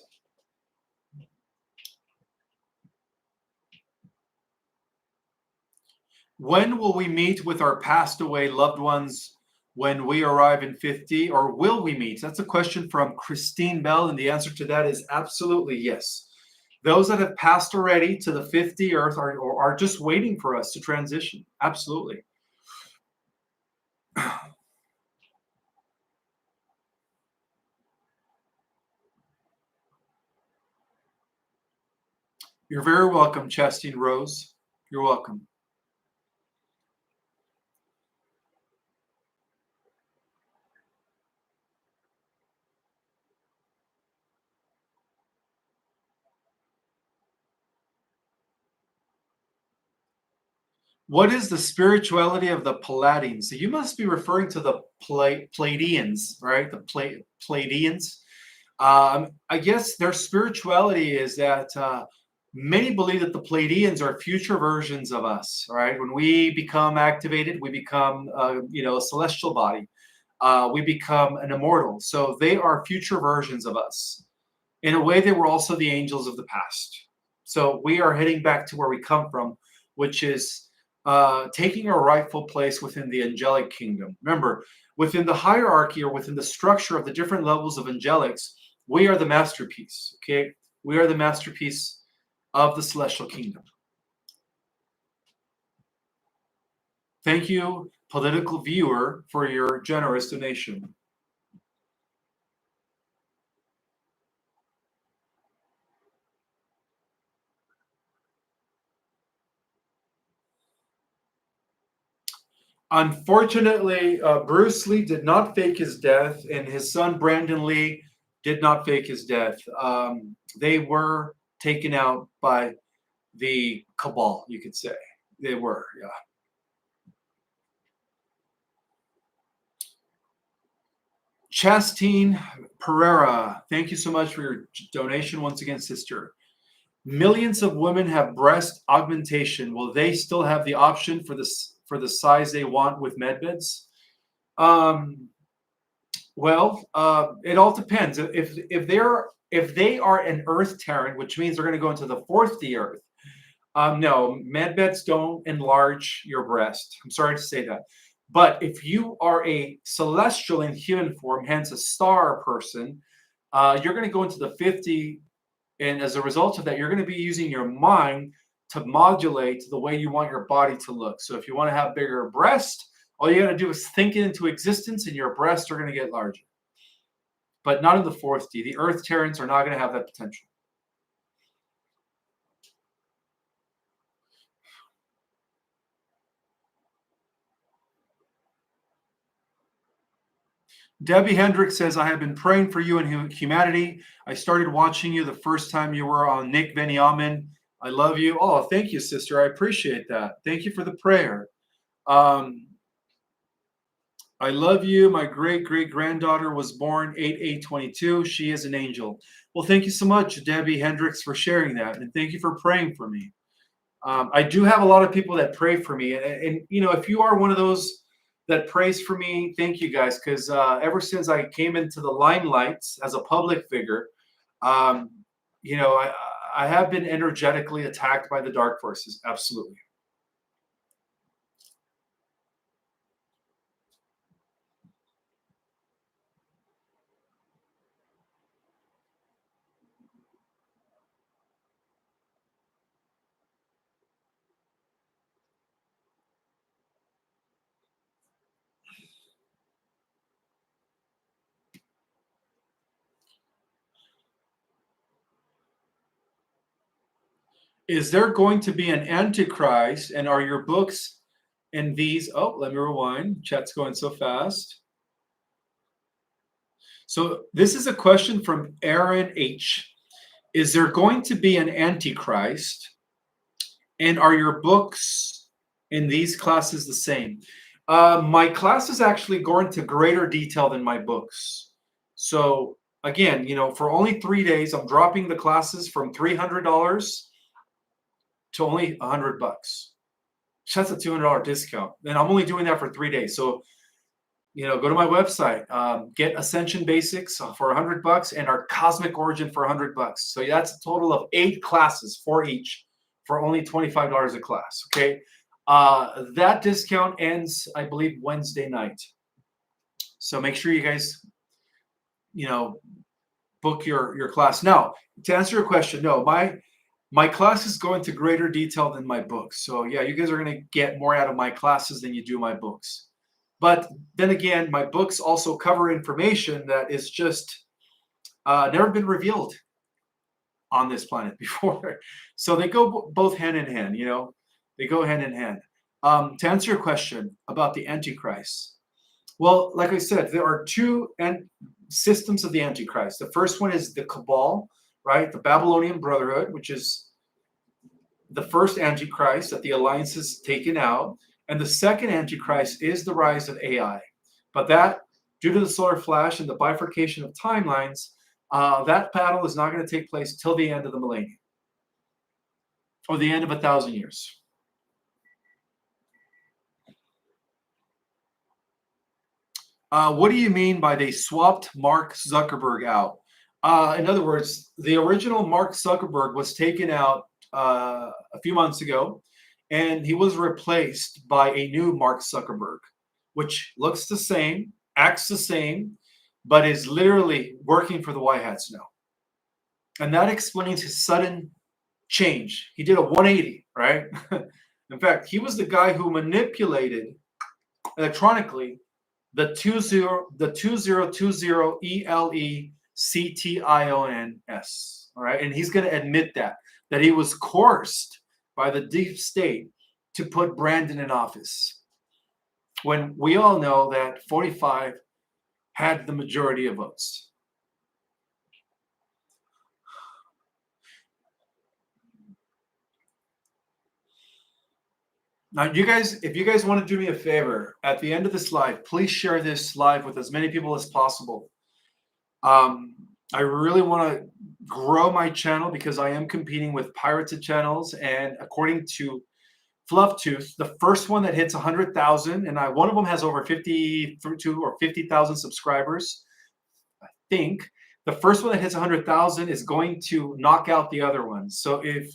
When will we meet with our passed away loved ones? when we arrive in 50, or will we meet? That's a question from Christine Bell, and the answer to that is absolutely yes. Those that have passed already to the 50 Earth are just waiting for us to transition. Absolutely. You're very welcome, Chastine Rose. You're welcome. What is the spirituality of the Palladians? So you must be referring to the Pleiadians, right? The Pleiadians. I guess their spirituality is that many believe that the Pleiadians are future versions of us, right? When we become activated, we become, a celestial body. We become an immortal. So they are future versions of us. In a way, they were also the angels of the past. So we are heading back to where we come from, which is taking our rightful place within the angelic kingdom. Remember, within the hierarchy or within the structure of the different levels of angelics, we are the masterpiece. Okay, we are the masterpiece of the celestial kingdom. Thank you, political viewer, for your generous donation. Unfortunately, Bruce Lee did not fake his death, and his son Brandon Lee did not fake his death. They were taken out by the cabal, you could say. They were, yeah. Chastine Pereira, thank you so much for your donation once again, sister. Millions of women have breast augmentation. Will they still have the option for the size they want with medbeds? Um, it all depends. If they are an Earth Terran, which means they're going to go into the fourth D Earth. No, medbeds don't enlarge your breast. I'm sorry to say that. But if you are a celestial in human form, hence a star person, you're going to go into the 50, and as a result of that, you're going to be using your mind to modulate the way you want your body to look. So if you want to have bigger breast, all you got to do is think it into existence, and your breasts are going to get larger. But not in the fourth D. The Earth Terrans are not going to have that potential. Debbie Hendricks says, I have been praying for you and humanity. I started watching you the first time you were on Nick Benyamin. I love you. Oh, thank you, sister. I appreciate that. Thank you for the prayer. I love you. My great-great-granddaughter was born 8/8/22. She is an angel. Well, thank you so much, Debbie Hendricks, for sharing that. And thank you for praying for me. I do have a lot of people that pray for me. And if you are one of those that prays for me, thank you guys. Because ever since I came into the limelight as a public figure, um, I have been energetically attacked by the dark forces. Absolutely. Is there going to be an antichrist? And are your books in these? Oh, let me rewind. Chat's going so fast. So this is a question from Aaron H. Is there going to be an antichrist? And are your books in these classes the same? My classes actually go into greater detail than my books. So again, for only 3 days, I'm dropping the classes from $300 to only $100. That's a $200 discount. And I'm only doing that for 3 days. So, go to my website, get Ascension Basics for $100 and our Cosmic Origin for $100. So that's a total of 8 classes for each for only $25 a class. Okay. That discount ends, I believe, Wednesday night. So make sure you guys, you know, book your class. Now, to answer your question, no, my classes go into greater detail than my books. So yeah, you guys are going to get more out of my classes than you do my books. But then again, my books also cover information that is just never been revealed on this planet before. So they go both hand in hand, they go hand in hand. To answer your question about the Antichrist, well, like I said, there are two systems of the Antichrist. The first one is the Cabal, right? The Babylonian Brotherhood, which is the first Antichrist that the alliance has taken out. And the second Antichrist is the rise of AI. But that, due to the solar flash and the bifurcation of timelines, that battle is not going to take place till the end of the millennium or the end of 1,000 years. What do you mean by they swapped Mark Zuckerberg out? In other words, the original Mark Zuckerberg was taken out a few months ago, and he was replaced by a new Mark Zuckerberg, which looks the same, acts the same, but is literally working for the White Hats now. And that explains his sudden change. He did a 180, right? In fact, he was the guy who manipulated electronically the 2020 ELECTIONS. All right. And he's going to admit that he was coerced by the deep state to put Brandon in office, when we all know that 45 had the majority of votes. Now, if you guys want to do me a favor, at the end of this live, please share this live with as many people as possible. I really want to grow my channel because I am competing with pirated channels, and according to Flufftooth, the first one that hits 100,000, and one of them has over 52 or 50,000 subscribers, I think. The first one that hits 100,000 is going to knock out the other ones. So if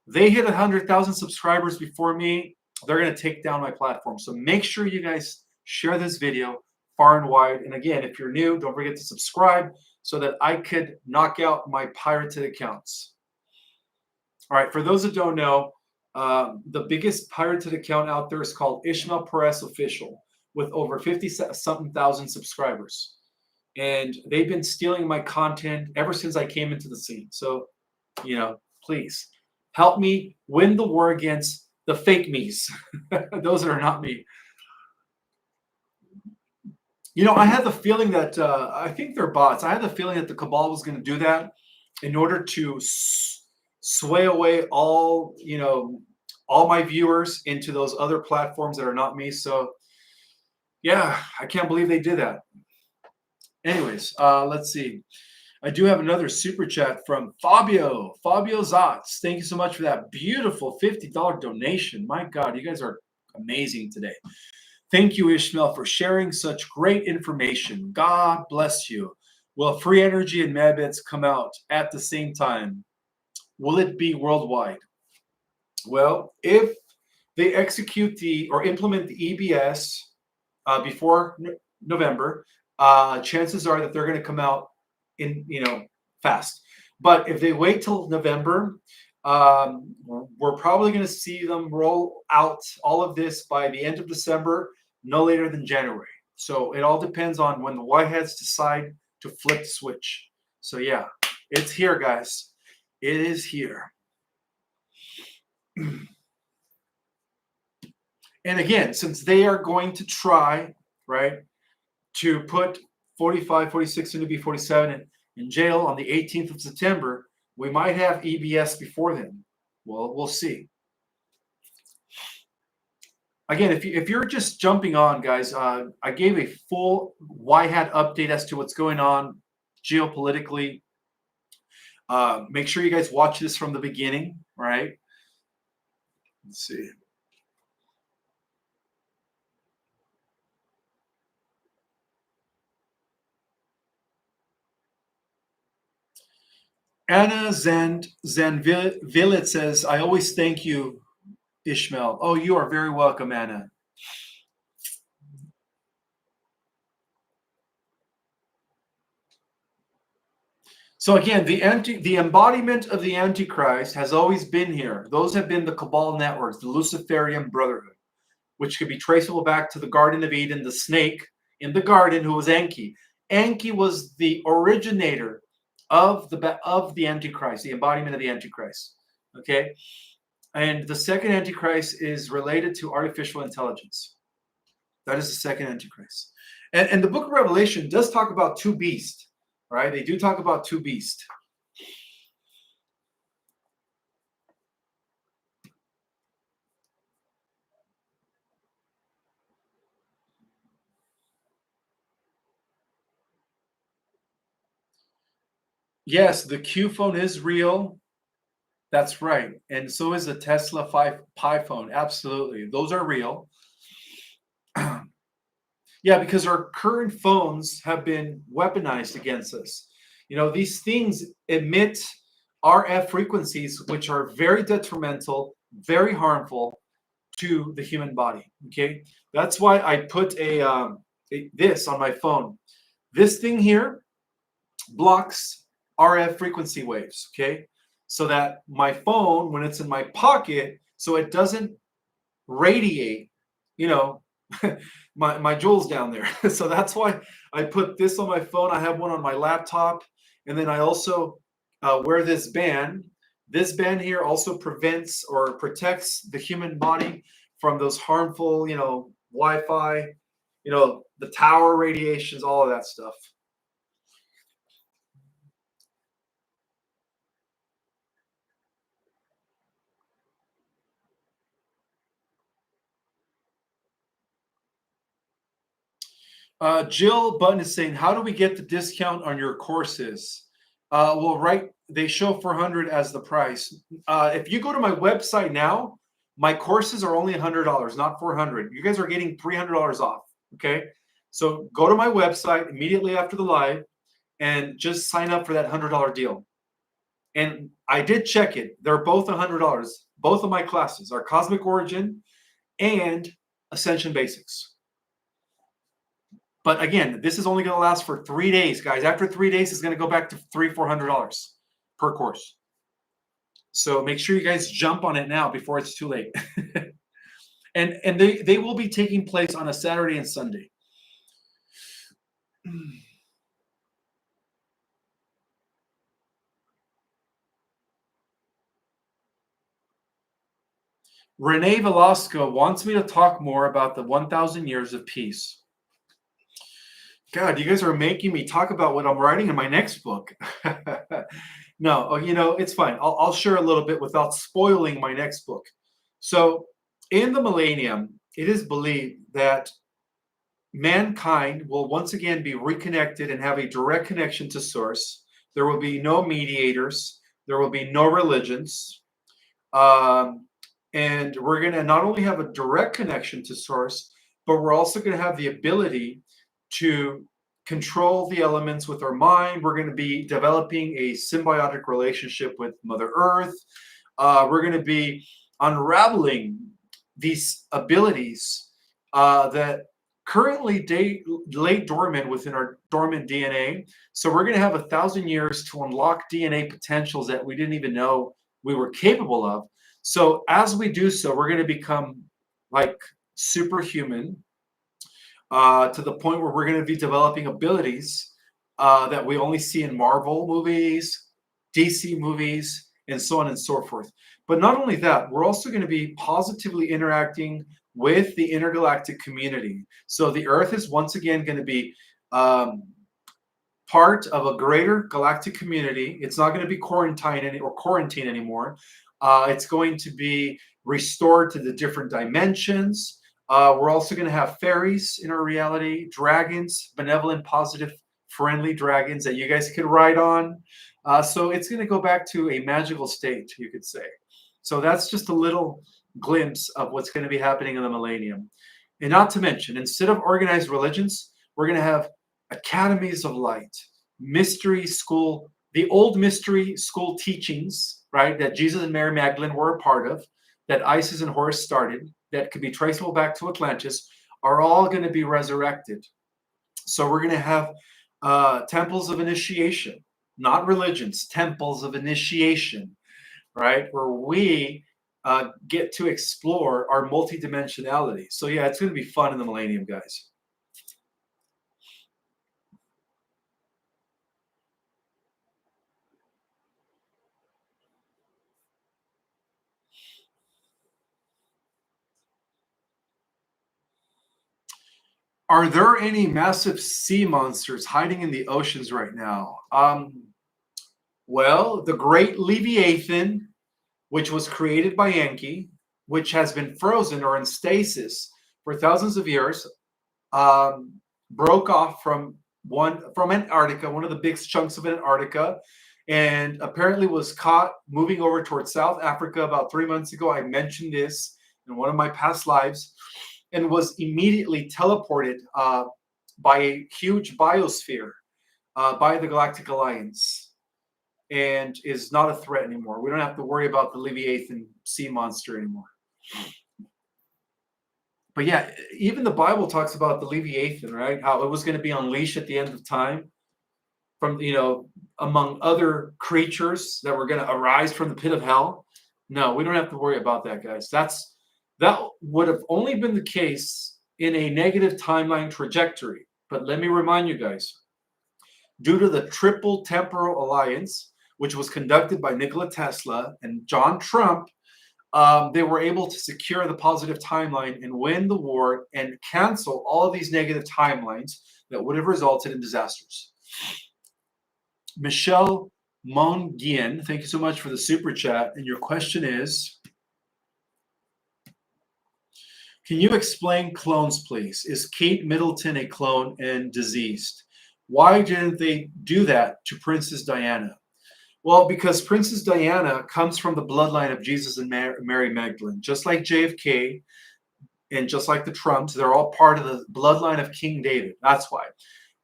they hit 100,000 subscribers before me, they're going to take down my platform. So make sure you guys share this video far and wide. And again, if you're new, don't forget to subscribe so that I could knock out my pirated accounts. All right, for those that don't know, the biggest pirated account out there is called Ishmael Perez Official, with over 50-something thousand subscribers. And they've been stealing my content ever since I came into the scene. So, please help me win the war against the fake me's. Those are not me. I had the feeling that I think they're bots. I had the feeling that the Cabal was going to do that in order to sway away all my viewers into those other platforms that are not me. So yeah, I can't believe they did that. Anyways, let's see. I do have another super chat from Fabio Zotz. Thank you so much for that beautiful $50 donation. My God, you guys are amazing today. Thank you, Ishmael, for sharing such great information. God bless you. Will free energy and Mabits come out at the same time? Will it be worldwide? Well, if they execute or implement the EBS before November, chances are that they're going to come out in fast. But if they wait till November, we're probably going to see them roll out all of this by the end of December, no later than January. So it all depends on when the Whiteheads decide to flip the switch. So yeah, it's here, guys. It is here. And again, since they are going to try, right, to put 45, 46, and to be 47 in jail on the 18th of September, we might have EBS before then. Well, we'll see. Again, if you're just jumping on, guys, I gave a full White Hat update as to what's going on geopolitically. Make sure you guys watch this from the beginning, right? Let's see. Anna Zanvillet says, I always thank you, Ishmael. Oh, you are very welcome, Anna. So again, the embodiment of the Antichrist has always been here. Those have been the Cabal networks, the Luciferian Brotherhood, which could be traceable back to the Garden of Eden, the snake in the garden who was Enki. Enki was the originator of the Antichrist, the embodiment of the Antichrist. Okay, and the second Antichrist is related to artificial intelligence. That is the second Antichrist. And the book of Revelation does talk about two beasts, right? They do talk about two beasts. Yes, the Q phone is real. That's right. And so is the Tesla 5 Pi phone. Absolutely. Those are real. Yeah, because our current phones have been weaponized against us. You know, these things emit RF frequencies, which are very detrimental, very harmful to the human body. Okay, that's why I put this on my phone. This thing here blocks RF frequency waves. Okay, so that my phone, when it's in my pocket, so it doesn't radiate, you know, my jewels down there. So that's why I put this on my phone. I have one on my laptop, and then I also wear this band. This band here also prevents or protects the human body from those harmful, Wi-Fi, the tower radiations, all of that stuff. Jill Button is saying, "How do we get the discount on your courses?" Well, right, they show 400 as the price. If you go to my website now, my courses are only $100, not 400. You guys are getting $300 off. Okay, so go to my website immediately after the live and just sign up for that $100 deal. And I did check it; they're both $100. Both of my classes are Cosmic Origin and Ascension Basics. But again, this is only going to last for 3 days, guys. After 3 days, it's going to go back to $300-400 per course. So make sure you guys jump on it now before it's too late. and they will be taking place on a Saturday and Sunday. Renee Velasco wants me to talk more about the 1,000 years of peace. God, you guys are making me talk about what I'm writing in my next book. No, it's fine. I'll share a little bit without spoiling my next book. So, in the millennium, it is believed that mankind will once again be reconnected and have a direct connection to Source. There will be no mediators, there will be no religions. And we're going to not only have a direct connection to Source, but we're also going to have the ability to control the elements with our mind. We're going to be developing a symbiotic relationship with Mother Earth. We're going to be unraveling these abilities that currently lay dormant within our dormant DNA. So we're going to have 1,000 years to unlock DNA potentials that we didn't even know we were capable of. So as we do so, we're going to become like superhuman, to the point where we're going to be developing abilities that we only see in Marvel movies, DC movies, and so on and so forth. But not only that, we're also going to be positively interacting with the intergalactic community. So the Earth is once again going to be part of a greater galactic community. It's not going to be quarantine anymore. It's going to be restored to the different dimensions. We're also going to have fairies in our reality, dragons, benevolent, positive, friendly dragons that you guys could ride on. So it's going to go back to a magical state, you could say. So that's just a little glimpse of what's going to be happening in the millennium. And not to mention, instead of organized religions, we're going to have academies of light, mystery school, the old mystery school teachings, right, that Jesus and Mary Magdalene were a part of, that Isis and Horus started, that could be traceable back to Atlantis, are all going to be resurrected. So we're going to have temples of initiation. not religions, temples of initiation, right? Where we get to explore our multidimensionality. So yeah, it's going to be fun in the millennium, guys. Are there any massive sea monsters hiding in the oceans right now? Well, the Great Leviathan, which was created by Enki, which has been frozen or in stasis for thousands of years, broke off from Antarctica, one of the big chunks of Antarctica, and apparently was caught moving over towards South Africa about 3 months ago. I mentioned this in one of my past lives, and was immediately teleported by a huge biosphere by the Galactic Alliance, and is not a threat anymore. We don't have to worry about the Leviathan sea monster anymore. But yeah, even the Bible talks about the Leviathan, right? How it was going to be unleashed at the end of time from, among other creatures that were going to arise from the pit of hell. No, we don't have to worry about that, guys. That would have only been the case in a negative timeline trajectory. But let me remind you guys, due to the Triple Temporal Alliance, which was conducted by Nikola Tesla and John Trump, they were able to secure the positive timeline and win the war and cancel all of these negative timelines that would have resulted in disasters. Michelle Monguien, thank you so much for the super chat. And your question is, can you explain clones, please? Is Kate Middleton a clone and diseased? Why didn't they do that to Princess Diana? Well, because Princess Diana comes from the bloodline of Jesus and Mary Magdalene, just like JFK and just like the Trumps. They're all part of the bloodline of King David. That's why.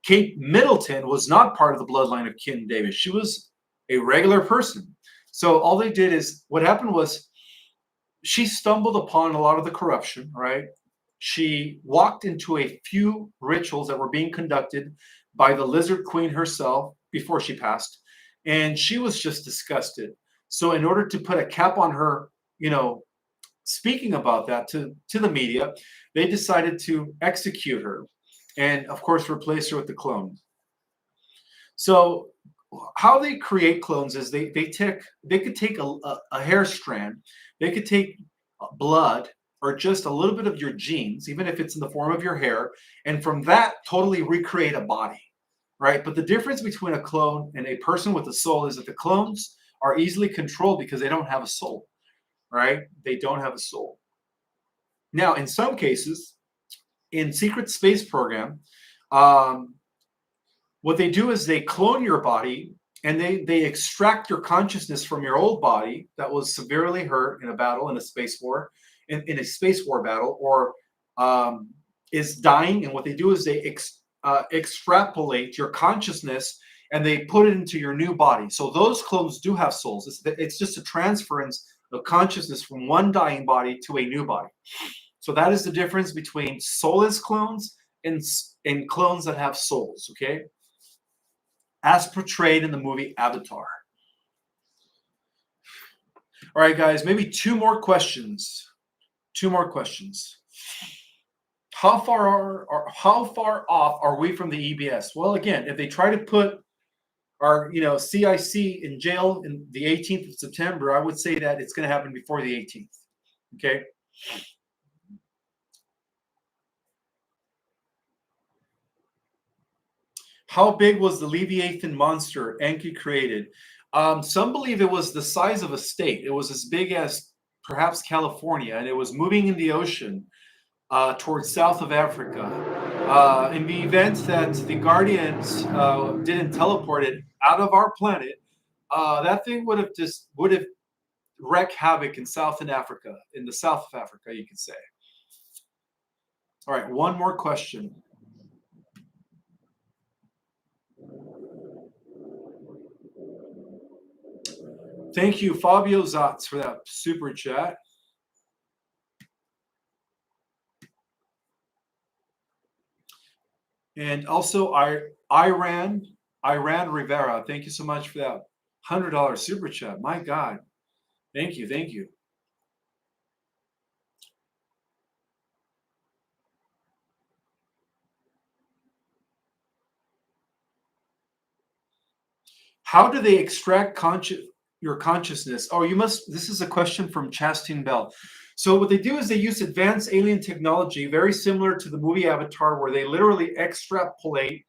Kate Middleton was not part of the bloodline of King David. She was a regular person. So all they did is, what happened was, she stumbled upon a lot of the corruption, right? She walked into a few rituals that were being conducted by the Lizard Queen herself before she passed, and she was just disgusted. So in order to put a cap on her, speaking about that to the media, they decided to execute her and, of course, replace her with the clone. So how they create clones is they could take a hair strand, they could take blood or just a little bit of your genes, even if it's in the form of your hair, and from that totally recreate a body, right? But the difference between a clone and a person with a soul is that the clones are easily controlled because they don't have a soul, right? They don't have a soul. Now, in some cases, in secret space program, what they do is they clone your body and they extract your consciousness from your old body that was severely hurt in a battle, in a space war, in a space war battle, or is dying. And what they do is they extrapolate your consciousness and they put it into your new body. So those clones do have souls. It's just a transference of consciousness from one dying body to a new body. So that is the difference between soulless clones and clones that have souls, okay? As portrayed in the movie Avatar. All right, guys, maybe two more questions. How far off are we from the EBS? Well, again, if they try to put our CIC in jail in the 18th of September, I would say that it's going to happen before the 18th. Okay. How big was the Leviathan monster Enki created? Some believe it was the size of a state. It was as big as perhaps California, and it was moving in the ocean towards south of Africa. In the event that the Guardians didn't teleport it out of our planet, that thing would have wreaked havoc in Southern Africa, in the south of Africa, you could say. All right, one more question. Thank you, Fabio Zatz, for that super chat. And also, Iran Iran Rivera, thank you so much for that $100 super chat. My God. Thank you. Thank you. How do they extract your consciousness? Oh, you must. This is a question from Chastine Bell. So what they do is they use advanced alien technology, very similar to the movie Avatar, where they literally extrapolate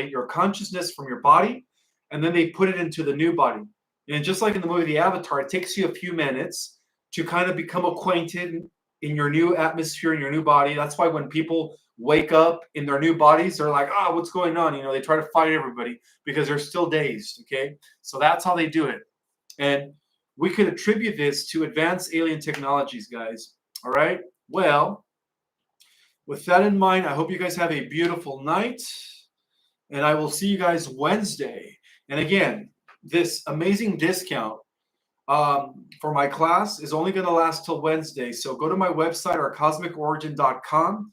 your consciousness from your body, and then they put it into the new body. And just like in the movie The Avatar, it takes you a few minutes to kind of become acquainted in your new atmosphere, in your new body. That's why when people wake up in their new bodies, they're like, "Ah, oh, what's going on?" You know, they try to fight everybody because they're still dazed. Okay, so that's how they do it, and we could attribute this to advanced alien technologies, guys. All right. Well, with that in mind, I hope you guys have a beautiful night, and I will see you guys Wednesday. And again, this amazing discount for my class is only going to last till Wednesday. So go to my website, ourcosmicorigin.com,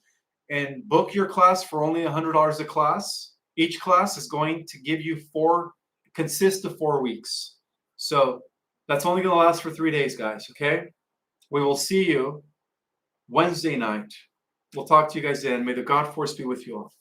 and book your class for only $100 a class. Each class is going to give you consist of 4 weeks. So that's only going to last for 3 days, guys. Okay. We will see you Wednesday night. We'll talk to you guys then. May the God force be with you all.